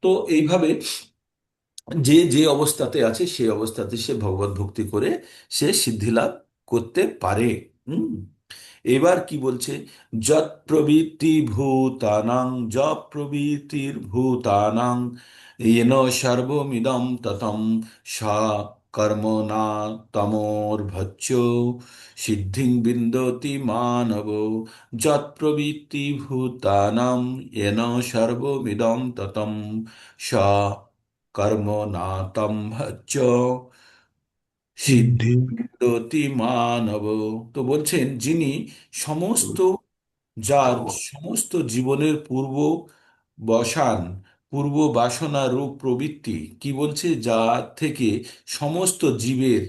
তো এইভাবে যে যে অবস্থাতে আছে সেই অবস্থাতে সে ভগবত ভক্তি করে সে সিদ্ধি লাভ করতে পারে। হুম। এবার কি বলছে, যৎ প্রবৃত্তি ভূতানাং, যৎ প্রবৃত্তির ভূতানাং येन সর্বমিদং ততম সা কর্মণা তমোর্ভচ্য সিদ্ধিং বিন্দতি মানব। যৎ প্রবৃত্তি ভূতানাং येन সর্বমিদং ততম সা কর্মণা তমোর্ভচ্য সিদ্ধি সিদ্ধির্বিন্দতি মানব। তো বলছেন, যিনি সমস্ত, যার সমস্ত জীবনের পূর্ব বসান, পূর্ব বাসনা রূপ প্রবৃত্তি, কি বলছে, যা থেকে সমস্ত জীবের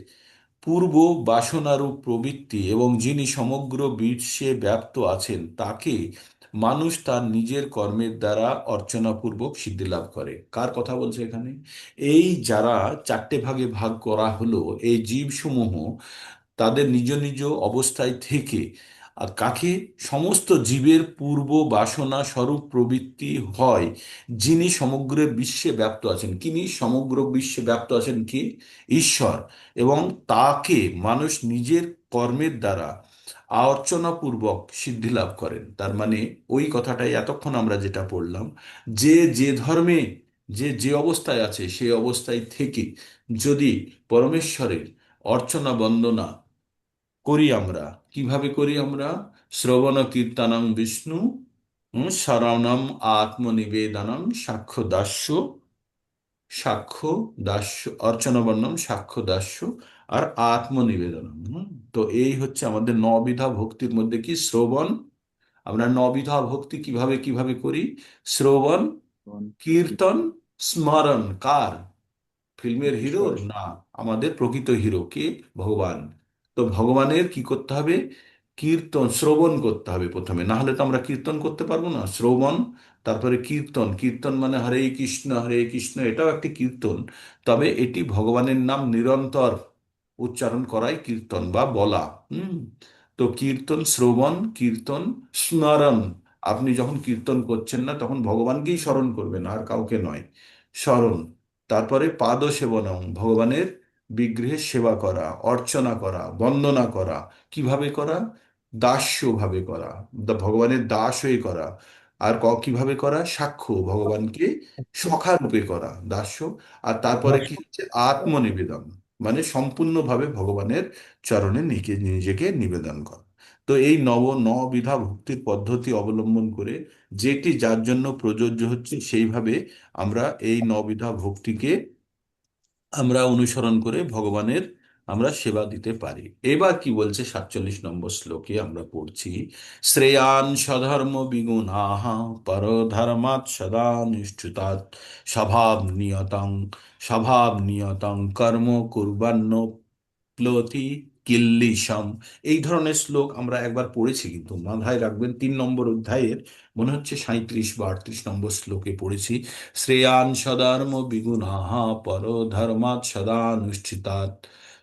পূর্ব বাসনারূপ প্রবৃত্তি এবং যিনি সমগ্র বিশ্বে ব্যাপ্ত আছেন, তাকে মানুষ তার নিজের কর্মের দ্বারা অর্চনাপূর্বক সিদ্ধি লাভ করে। কার কথা বলছে এখানে? এই যারা চারটে ভাগে ভাগ করা হলো, এই জীবসমূহ তাদের নিজ নিজ অবস্থায় থেকে, আর কাকে, সমস্ত জীবের পূর্ব বাসনা স্বরূপ প্রবৃত্তি হয়, যিনি সমগ্র বিশ্বে ব্যপ্ত আছেন। তিনি সমগ্র বিশ্বে ব্যপ্ত আছেন কি? ঈশ্বর। এবং তাকে মানুষ নিজের কর্মের দ্বারা অর্চনাপূর্বক সিদ্ধি লাভ করেন। তার মানে ওই কথাটাই এতক্ষণ আমরা যেটা পড়লাম, যে যে ধর্মে, যে যে অবস্থায় আছে সেই অবস্থায় থেকে যদি পরমেশ্বরের অর্চনা বন্দনা করি আমরা, কিভাবে করি আমরা? শ্রবণ কীর্তনং বিষ্ণু, শরণম আত্মনিবেদনম, সাক্ষ্য দাস্য, সাক্ষ্য দাস্য, অর্চনা বর্ণম সাক্ষ্য দাস্য, আর আত্মনিবেদনম। তো এই হচ্ছে আমাদের নবিধা ভক্তির মধ্যে কি শ্রবণ। আমরা নবিধা ভক্তি কিভাবে কিভাবে করি? শ্রবণ, কীর্তন, স্মরণ। কার? ফিল্মের হিরোর ঈশ্বর। না, আমাদের প্রকৃত হিরো কে? ভগবান। তো ভগবানের কি করতে হবে? কীর্তন, শ্রবণ করতে হবে প্রথমে, না হলে তো আমরা কীর্তন করতে পারবো না। শ্রবণ, তারপরে কীর্তন। কীর্তন মানে হরে কৃষ্ণ, এটাও একটি কীর্তন। তবে এটি ভগবানের নাম নিরন্তর উচ্চারণ করাই কীর্তন বা বলা। হুম। তো কীর্তন, শ্রবণ, কীর্তন, স্মরণ। আপনি যখন কীর্তন করছেন না, তখন ভগবানকেই স্মরণ করবেন, আর কাউকে নয়। স্মরণ। তারপরে পাদ সেবনম, ভগবানের বিগ্রহের সেবা করা, অর্চনা করা, বন্দনা করা। কিভাবে করা? দাস্য ভাবে করা, ভগবানের দাস হয়ে করা। আর কিভাবে করা? সাক্ষ্য, ভগবানকে সখা রূপে করা, দাস্য। আর তারপরে কি হচ্ছে? আত্মনিবেদন, মানে সম্পূর্ণভাবে ভগবানের চরণে নিজেকে নিবেদন করা। তো এই নবিধা ভক্তির পদ্ধতি অবলম্বন করে, যেটি যার জন্য প্রযোজ্য হচ্ছে, সেইভাবে আমরা এই নবিধা ভক্তিকে আমরা অনুসরণ করে ভগবানের আমরা সেবা দিতে পারি। এবার কি বলছে 47 নম্বর শ্লোকে আমরা পড়ছি, শ্রেয়ান স্বধর্ম বিগুণাঃ পরধর্মাৎ সদা নিষ্ঠুতাৎ স্বভাব নিয়তং কর্ম কুর্বান্ন প্লতি কিল্লিশম। এই ধরনের শ্লোক আমরা একবার পড়েছি, কিন্তু মাথায় রাখবেন 3 নম্বর অধ্যায়ের মনে হচ্ছে 37 বা 38 নম্বর শ্লোকে পড়েছি, শ্রেয়ান সধর্ম বিগুণাঃ পরধর্মাৎ সদানুষ্ঠিতাৎ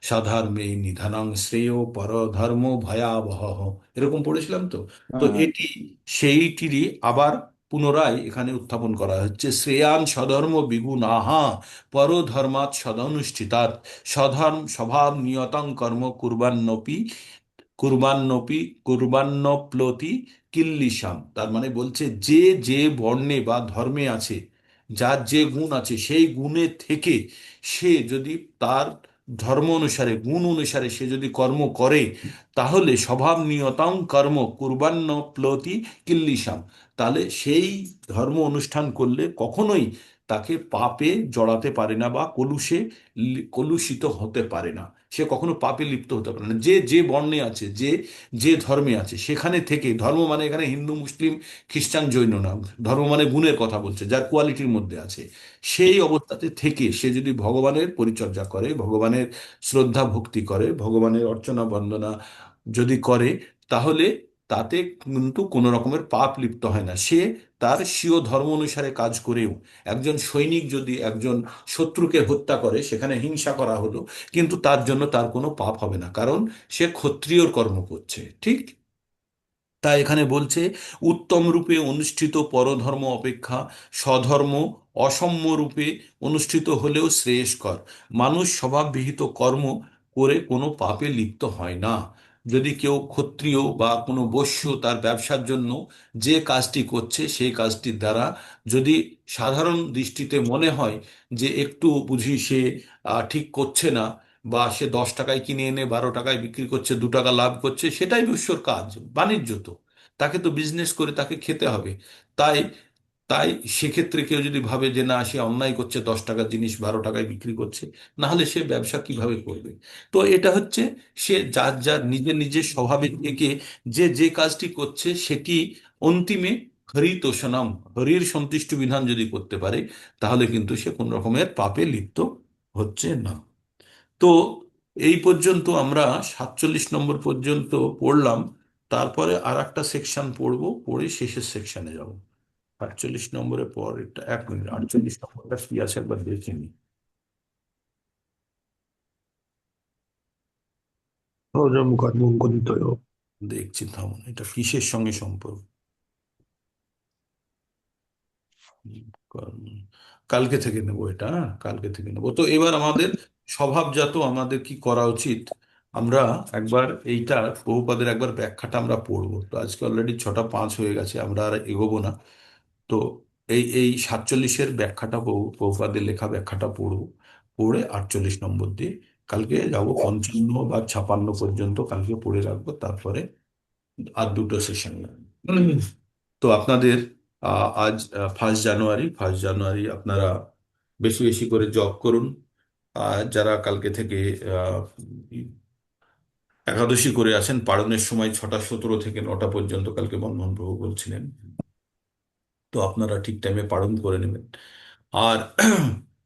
স্বধর্মে নিধনং শ্রেয় পরধর্ম ভয়াবহ। এরকম পড়েছিলাম তো। তো হ্যাঁ। এটি সেইটিরই আবার পুনরায় এখানে উত্থাপন করা হচ্ছে, শ্রেয়ান সধর্ম বিগুণাঃ পরধর্মাৎ সদানুষ্ঠিতাৎ স্বভাব নিয়তং কর্ম কুর্বান্নপি কুর্বান্নপ্লতি কিল্লিশাম। তার মানে বলছে, যে যে বর্ণে বা ধর্মে আছে, যার যে গুণ আছে, সেই গুণে থেকে সে যদি তার ধর্ম অনুসারে, গুণ অনুসারে সে যদি কর্ম করে, তাহলে স্বভাব নিয়তং কর্ম কুর্বান্নপ্লতি কিল্লিশাম, তাহলে সেই ধর্ম অনুষ্ঠান করলে কখনোই তাকে পাপে জড়াতে পারে না বা কলুষিত হতে পারে না। সে কখনো পাপে লিপ্ত হতে পারে না। যে যে বর্ণে আছে, যে যে ধর্মে আছে, সেখানে থেকে, ধর্ম মানে এখানে হিন্দু, মুসলিম, খ্রিস্টান, জৈন না, ধর্ম মানে গুণের কথা বলছে, যার কোয়ালিটির মধ্যে আছে, সেই অবস্থাতে থেকে সে যদি ভগবানের পরিচর্যা করে, ভগবানের শ্রদ্ধা ভক্তি করে, ভগবানের অর্চনা বন্দনা যদি করে, তাহলে তাতে কিন্তু কোনো রকমের পাপ লিপ্ত হয় না। সে তার স্বীয় ধর্ম অনুসারে কাজ করেও, একজন সৈনিক যদি একজন শত্রুকে হত্যা করে, সেখানে হিংসা করা হলো, কিন্তু তার জন্য তার কোনো পাপ হবে না, কারণ সে ক্ষত্রিয়র কর্ম করছে, ঠিক? তাই এখানে বলছে, উত্তম রূপে অনুষ্ঠিত পরধর্ম অপেক্ষা স্বধর্ম অসম্য রূপে অনুষ্ঠিত হলেও শ্রেয়স্কর। মানুষ স্বভাববিহিত কর্ম করে কোনো পাপে লিপ্ত হয় না। যদি কেউ ক্ষত্রিয় বা কোনো বৈশ্য তার ব্যবসার জন্য যে কাজটি করছে, সেই কাজটির দ্বারা যদি সাধারণ দৃষ্টিতে মনে হয় যে একটু বুঝি সে ঠিক করছে না, বা সে 10 টাকায় কিনে এনে 12 টাকায় বিক্রি করছে, 2 টাকা লাভ করছে, সেটাই বিশ্বর কাজ, বাণিজ্য তো, তাকে তো বিজনেস করে তাকে খেতে হবে। তাই তাই সেক্ষেত্রে কেউ যদি ভাবে যে না, সে অন্যায় করছে, 10 টাকার জিনিস 12 টাকায় বিক্রি করছে, না হলে সে ব্যবসা কিভাবে করবে? তো এটা হচ্ছে, সে যার যার নিজের নিজের স্বভাবের থেকে যে যে কাজটি করছে, সেটি অন্তিমে হরি তোষণম, হরির সন্তুষ্টি বিধান যদি করতে পারে, তাহলে কিন্তু সে কোন রকমের পাপে লিপ্ত হচ্ছে না। তো এই পর্যন্ত আমরা 47 নম্বর পর্যন্ত পড়লাম। তারপরে আর একটা সেকশন পড়বো, পড়ে শেষের সেকশনে যাব। 48 নম্বরের পর এটা, 1 মিনিট, 48 নম্বরটা কি আছে একবার দেখে নি। সহজম কর্মং করিতয়। দেখছি, থামুন, এটা কিসের সঙ্গে সম্পর্ক? কর্ম। কালকে থেকে নেবো এটা, হ্যাঁ? কালকে থেকে নেবো। তো এবার আমাদের স্বভাবজাত আমাদের কি করা উচিত, আমরা একবার এইটা, বহুপাদের একবার ব্যাখ্যাটা আমরা পড়বো। তো আজকে অলরেডি 6টা 5 হয়ে গেছে, আমরা আর এগোবো না। তো এই এই 47-এর ব্যাখ্যাটা, বহুপাদের লেখা ব্যাখ্যাটা পড়বো, পড়ে 48 নম্বর দিয়ে কালকে যাব 55 বা 56 পর্যন্ত কালকে পড়ে রাখবো। তারপরে আর দুটো সেশন। তো আপনাদের আজ 1 জানুয়ারি, 1 জানুয়ারি আপনারা বেশি বেশি করে জব করুন। যারা কালকে থেকে আহ, একাদশী করে আছেন, পালনের সময় 6টা 17 থেকে 9টা পর্যন্ত কালকে বন্ধন প্রভু বলছিলেন, তো আপনারা ঠিক টাইমে পালন করে নেবেন। আর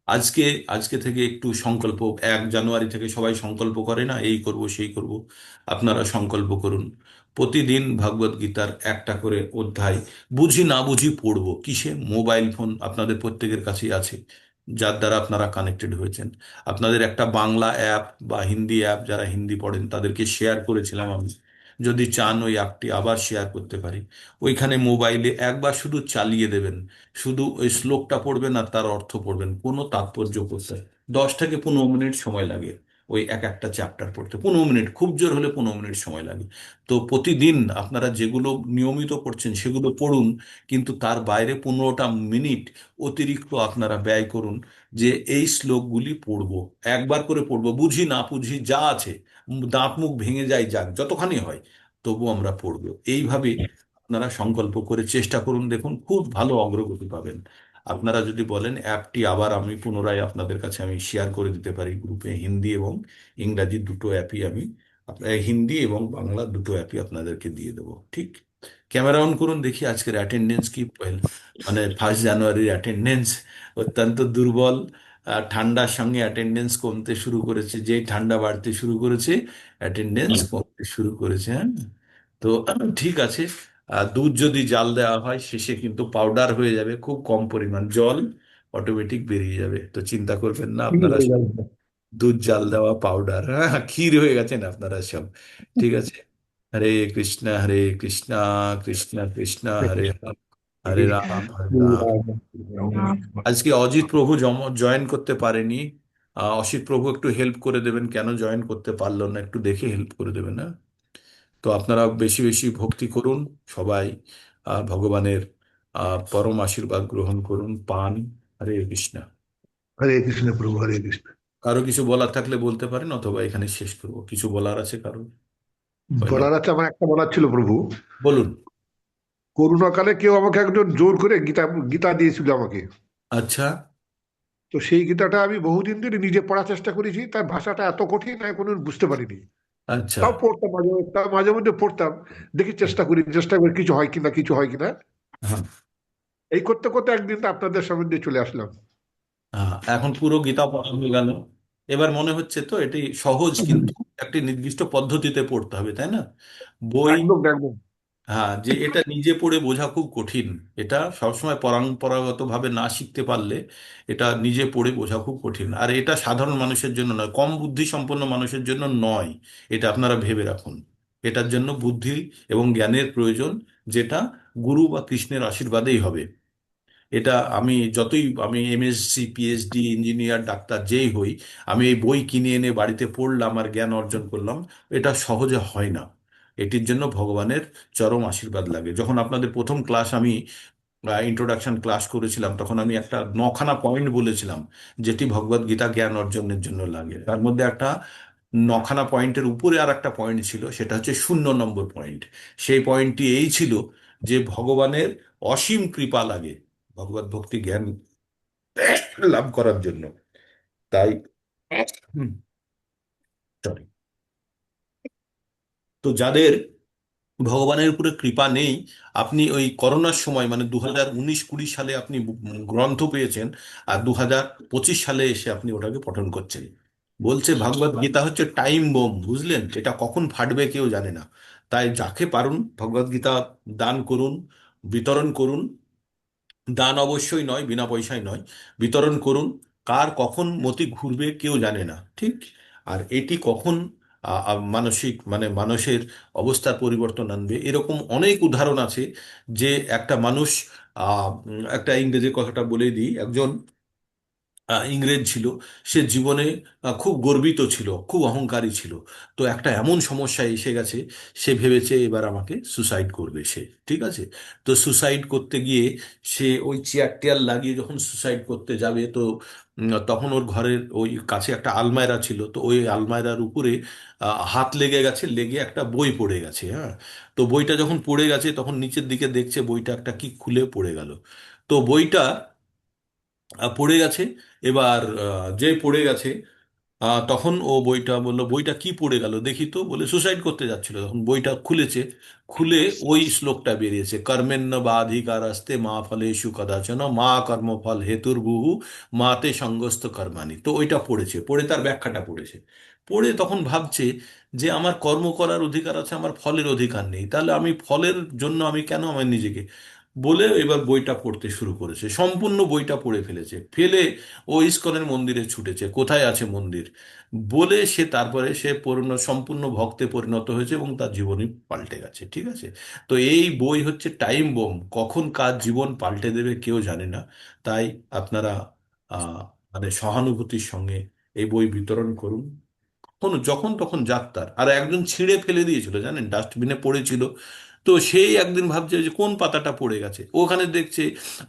আজকে আজকে থেকে একটু সংকল্প, 1 জানুয়ারি থেকে সবাই সংকল্প করে না, এই করব সেই করব, আপনারা সংকল্প করুন প্রতিদিন ভগবত গীতার একটা করে অধ্যায়, বুঝি না বুঝি পড়বো। কিসে? মোবাইল ফোন আপনাদের প্রত্যেকের কাছেই আছে, যার দ্বারা আপনারা কানেক্টেড হয়েছেন। আপনাদের একটা বাংলা অ্যাপ বা হিন্দি অ্যাপ, যারা হিন্দি পড়েন তাদেরকে শেয়ার করেছিলাম আমি, যদি চান ওই অ্যাপটি আবার শেয়ার করতে পারি। ওইখানে মোবাইলে একবার শুধু চালিয়ে দেবেন, শুধু ওই শ্লোকটা পড়বেন আর তার অর্থ পড়বেন, কোনো তাৎপর্য করতে 10 থেকে 15 মিনিট সময় লাগে। ওই এক একটা চ্যাপ্টার পড়তে 15 মিনিট, খুব জোর হলে 15 মিনিট সময় লাগে। তো প্রতিদিন আপনারা যেগুলো নিয়মিত পড়ছেন সেগুলো পড়ুন, কিন্তু তার বাইরে 15টা মিনিট অতিরিক্ত আপনারা ব্যয় করুন, যে এই শ্লোকগুলি পড়বো, একবার করে পড়বো, বুঝি না বুঝি যা আছে, দাঁত মুখ ভেঙে যায়, যাক যতখানি হয়, তবু আমরা পড়বো। এইভাবে আপনারা সংকল্প করে চেষ্টা করুন, দেখুন খুব ভালো অগ্রগতি পাবেন। আপনারা যদি বলেন অ্যাপটি আবার আমি পুনরায় আপনাদের কাছে আমি শেয়ার করে দিতে পারি গ্রুপে, হিন্দি এবং ইংরাজি দুটো অ্যাপই আমি হিন্দি এবং বাংলা দুটো অ্যাপই আপনাদেরকে দিয়ে দেবো, ঠিক? ক্যামেরা অন করুন, দেখি আজকের অ্যাটেন্ডেন্স কি। মানে 1 জানুয়ারির অ্যাটেন্ডেন্স অত্যন্ত দুর্বল। ঠান্ডার সঙ্গে অ্যাটেন্ডেন্স কমতে শুরু করেছে, যেই ঠান্ডা বাড়তে শুরু করেছে অ্যাটেন্ডেন্স কমতে শুরু করেছে, হ্যাঁ? তো ঠিক আছে। দুধ যদি জাল দেওয়া হয়, শেষে কিন্তু পাউডার হয়ে যাবে, খুব কম পরিমাণ জল অটোমেটিক বেরিয়ে যাবে, তো চিন্তা করবেন না ঠিক আপনারা। হয়ে গেল। দুধ জাল দেওয়া পাউডার, হ্যাঁ, ক্ষীর হয়ে গেছেন আপনারা সব। ঠিক আছে। হরে কৃষ্ণ হরে কৃষ্ণ, কৃষ্ণ কৃষ্ণ হরে হরে, হরে রাম হরে রাম। আজকে অজিত প্রভু জয়েন করতে পারেনি। অসিত প্রভু একটু হেল্প করে দেবেন, কেন জয়েন করতে পারলো না, একটু দেখে হেল্প করে দেবেন, না? তো আপনারা বেশি বেশি ভক্তি করুন সবাই, ভগবানের পরম আশীর্বাদ গ্রহণ করুন, পান। হরে কৃষ্ণ। হরে কৃষ্ণ প্রভু, হরে কৃষ্ণ। কারো কিছু বলার থাকলে বলতে পারেন, অথবা এখানে শেষ করবো। কিছু বলার আছে কারো? হইল? বলার আছে, আমার একটা বলার ছিল প্রভু। বলুন। করোনা কালে কেউ আমাকে একজন জোর করে গীতা গীতা দিয়েছিল আমাকে। আচ্ছা। তো সেই গীতাটা আমি বহুদিন ধরে নিজে পড়ার চেষ্টা করেছি, তার ভাষাটা এত কঠিন আমি কোনোদিন বুঝতে পারিনি। আচ্ছা। তাও পড়তাম মাঝে মধ্যে পড়তাম, দেখি চেষ্টা করি কিছু হয় কিনা কিছু হয় কিনা। হ্যাঁ। এই করতে করতে একদিন তো আপনাদের সামনে চলে আসলাম। এখন পুরো গীতা পড়া হয়ে গেল। এবার মনে হচ্ছে তো এটি সহজ, কিন্তু একটি নির্দিষ্ট পদ্ধতিতে পড়তে হবে, তাই না? বই। একদম একদম। হ্যাঁ, যে এটা নিজে পড়ে বোঝা খুব কঠিন। এটা সবসময় পরম্পরাগত ভাবে না শিখতে পারলে এটা নিজে পড়ে বোঝা খুব কঠিন। আর এটা সাধারণ মানুষের জন্য নয়, কম বুদ্ধি সম্পন্ন মানুষের জন্য নয়। এটা আপনারা ভেবে রাখুন। এটার জন্য বুদ্ধি এবং জ্ঞানের প্রয়োজন, যেটা গুরু বা কৃষ্ণের আশীর্বাদেই হবে। এটা আমি এমএসসি পিএইচডি ইঞ্জিনিয়ার ডাক্তার যেই হই, আমি এই বই কিনে এনে বাড়িতে পড়লাম আর জ্ঞান অর্জন করলাম, এটা সহজে হয় না। এটির জন্য ভগবানের চরম আশীর্বাদ লাগে। যখন আপনাদের প্রথম ক্লাস আমি ইন্ট্রোডাকশন ক্লাস করেছিলাম, তখন আমি একটা 9খানা পয়েন্ট বলেছিলাম যেটি ভগবদ গীতা জ্ঞান অর্জনের জন্য লাগে। তার মধ্যে একটা 9খানা পয়েন্টের উপরে আর একটা পয়েন্ট ছিল, সেটা হচ্ছে 0 নম্বর পয়েন্ট। সেই পয়েন্টটি এই ছিল যে ভগবানের অসীম কৃপা লাগে ভগবত ভক্তি জ্ঞান লাভ করার জন্য। তাই সরি, তো যাদের ভগবানের উপরে কৃপা নেই, আপনি ওই করোনার সময় মানে 2019-20 সালে আপনি গ্রন্থ পেয়েছেন, আর 2025 সালে এসে আপনি ওটাকে পঠন করছেন। বলছে ভগবত গীতা হচ্ছে টাইম বোম, বুঝলেন? এটা কখন ফাটবে কেউ জানে না। তাই যাকে পারুন ভগবত গীতা দান করুন, বিতরণ করুন। দান অবশ্যই নয়, বিনা পয়সায় নয়, বিতরণ করুন। কার কখন মতি ঘুরবে কেউ জানে না, ঠিক? আর এটি কখন মানসিক মানে মানুষের অবস্থার পরিবর্তন আনবে, এরকম অনেক উদাহরণ আছে। যে একটা মানুষ, একটা ইংরেজি কথাটা বলে দিই, একজন ইংরেজ ছিল। সে জীবনে খুব গর্বিত ছিল, খুব অহংকারী ছিল। তো একটা এমন সমস্যা এসে গেছে, সে ভেবেছে এবার আমাকে সুসাইড করবে সে, ঠিক আছে? তো সুসাইড করতে গিয়ে সে ওই চেয়ার টেয়ার লাগিয়ে যখন সুসাইড করতে যাবে, তো তখন ওর ঘরের ওই কাছে একটা আলমায়রা ছিল, তো ওই আলমায়রার উপরে হাত লেগে গেছে, লেগে একটা বই পড়ে গেছে। হ্যাঁ, তো বইটা যখন পড়ে গেছে, তখন নিচের দিকে দেখছে বইটা একটা কি খুলে পড়ে গেল। তো বইটা পড়ে গেছে। এবার যে পড়ে গেছে, তখন ও বইটা বললো, বইটা কি পড়ে গেল দেখি তো, বলে সুসাইড করতে যাচ্ছিল। তখন বইটা খুলেছে, খুলে ওই শ্লোকটা বেরিয়েছে, কর্মেন্ন বাধিকার আস্তে মা ফলেষু কদাচন মা কর্মফল হেতুর্বুহু মাতে সঙ্গস্ত কর্মাণি। তো ওইটা পড়েছে, পড়ে তার ব্যাখ্যাটা পড়েছে। পড়ে তখন ভাবছে যে আমার কর্ম করার অধিকার আছে, আমার ফলের অধিকার নেই, তাহলে আমি ফলের জন্য আমি কেন আমার নিজেকে, বলে এবার বইটা পড়তে শুরু করেছে। সম্পূর্ণ বইটা পড়ে ফেলেছে, ফেলে ও ইস্কনের মন্দিরে ছুটেছে, কোথায় আছে মন্দির বলে। সে তারপরে সে সম্পূর্ণ ভক্তে পরিণত হয়েছে এবং তার জীবনই পাল্টে গেছে, ঠিক আছে? তো এই বই হচ্ছে টাইম বোম, কখন কার জীবন পাল্টে দেবে কেউ জানে না। তাই আপনারা মানে সহানুভূতির সঙ্গে এই বই বিতরণ করুন। যখন তখন যাত্রার, আর একজন ছিঁড়ে ফেলে দিয়েছিল জানেন, ডাস্টবিনে পড়েছিল। তো সেই একদিন ভাবছে যে কোন পাতাটা পড়ে গেছে, ওখানে দেখছে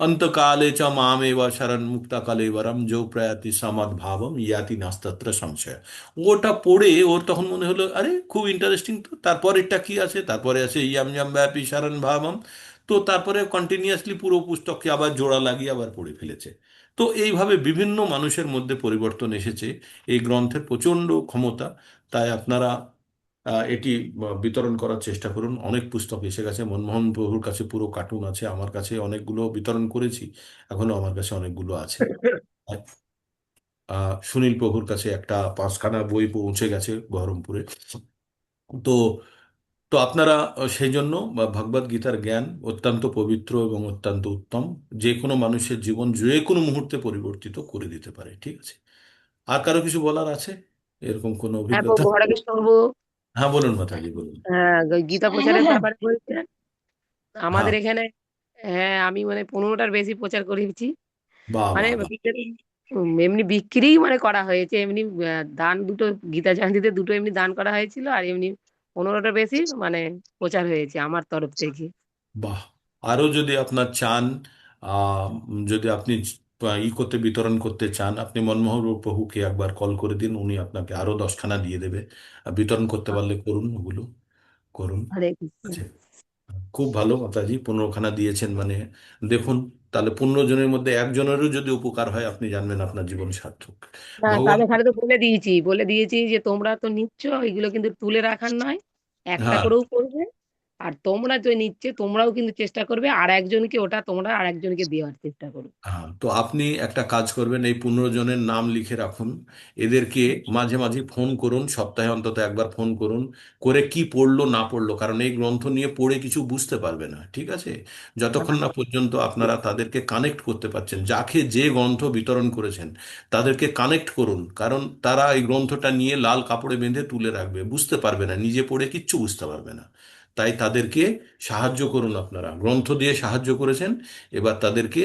অন্তকালে চ মামেবা শরণ মুক্তাকালে বরম যৌ প্রয়াতি সমাদ ভাবম ইয়াতি নাস্তত্র সংশয়। ওটা পড়ে ওর তখন মনে হলো, আরে খুব ইন্টারেস্টিং তো, তারপরেরটা কি আছে, তারপরে আছে ইয়াম ইয়াম ব্যাপী শরণ ভাবম। তো তারপরে কন্টিনিউয়াসলি পুরো পুস্তককে আবার জোড়া লাগিয়ে আবার পড়ে ফেলেছে। তো এইভাবে বিভিন্ন মানুষের মধ্যে পরিবর্তন এসেছে। এই গ্রন্থের প্রচণ্ড ক্ষমতা। তাই আপনারা এটি বিতরণ করার চেষ্টা করুন। অনেক পুস্তক এসে গেছে, মনমোহন প্রভুর কাছে পুরো কার্টুন আছে, আমার কাছে অনেকগুলো বিতরণ করেছি, এখনো আমার কাছে অনেকগুলো আছে। সুনীল প্রভুর কাছে একটা 5খানা বই পৌঁছে গেছে বহরমপুরে। তো তো আপনারা সেই জন্য ভগবদ গীতার জ্ঞান অত্যন্ত পবিত্র এবং অত্যন্ত উত্তম, যে কোনো মানুষের জীবন যে কোনো মুহূর্তে পরিবর্তিত করে দিতে পারে, ঠিক আছে? আর কারো কিছু বলার আছে, এরকম কোনো হ্যাঁ অভিজ্ঞতা? প্রভু, হরে কৃষ্ণ প্রভু। হ্যাঁ, বলুন মাতাজি, বলুন। হ্যাঁ, গীতা প্রচারের ব্যাপারে বলছে হ্যাঁ। আমাদের এখানে। হ্যাঁ, আমি মানে 15টার বেশি প্রচার করেছি। বাহ মানে বাহ বাহ। এমনি বিক্রি মানে করা হয়েছে, এমনি দান দুটো, গীতা জয়ন্তীতে দুটো এমনি দান করা হয়েছিল, আর এমনি 15টার বেশি মানে প্রচার হয়েছে আমার তরফ থেকে। বাহ। আরো যদি আপনার চান, যদি আপনি করতে বিতরণ করতে চান, আপনি মনমোহন প্রভুকে একবার কল করে দিন, উনি আপনাকে আরো 10খানা দিয়ে দেবে। বিতরণ করতে পারলে করুন, ওগুলো করুন। হরে কৃষ্ণ। আচ্ছা, খুব ভালো মাতাজি, 15খানা দিয়েছেন মানে দেখুন, তাহলে 15 জনের মধ্যে একজনেরও যদি উপকার হয়, আপনি জানবেন আপনার জীবন সার্থক। না ভগবান। তাদের ঘরে তো বলে দিয়েছি যে তোমরা তো নিচ্ছ, এগুলো কিন্তু তুলে রাখার নয়, একটা হ্যাঁ, করেও করবে। আর তোমরা যে নিচ্ছে তোমরাও কিন্তু চেষ্টা করবে আর একজনকে ওটা তোমরা আর একজনকে দেওয়ার চেষ্টা করবে। হ্যাঁ, তো আপনি একটা কাজ করবেন, এই 15 জনের নাম লিখে রাখুন। এদেরকে মাঝে মাঝে ফোন করুন, সপ্তাহে অন্তত একবার ফোন করুন, করে কি পড়লো না পড়লো, কারণ এই গ্রন্থ নিয়ে পড়ে কিছু বুঝতে পারবে না, ঠিক আছে? যতক্ষণ আচ্ছা। না পর্যন্ত আপনারা তাদেরকে কানেক্ট করতে পারছেন, যাকে যে গ্রন্থ বিতরণ করেছেন তাদেরকে কানেক্ট করুন, কারণ তারা এই গ্রন্থটা নিয়ে লাল কাপড়ে বেঁধে তুলে রাখবে, বুঝতে পারবে না, নিজে পড়ে কিচ্ছু বুঝতে পারবে না। তাই তাদেরকে সাহায্য করুন, আপনারা গ্রন্থ দিয়ে সাহায্য করেছেন, এবার তাদেরকে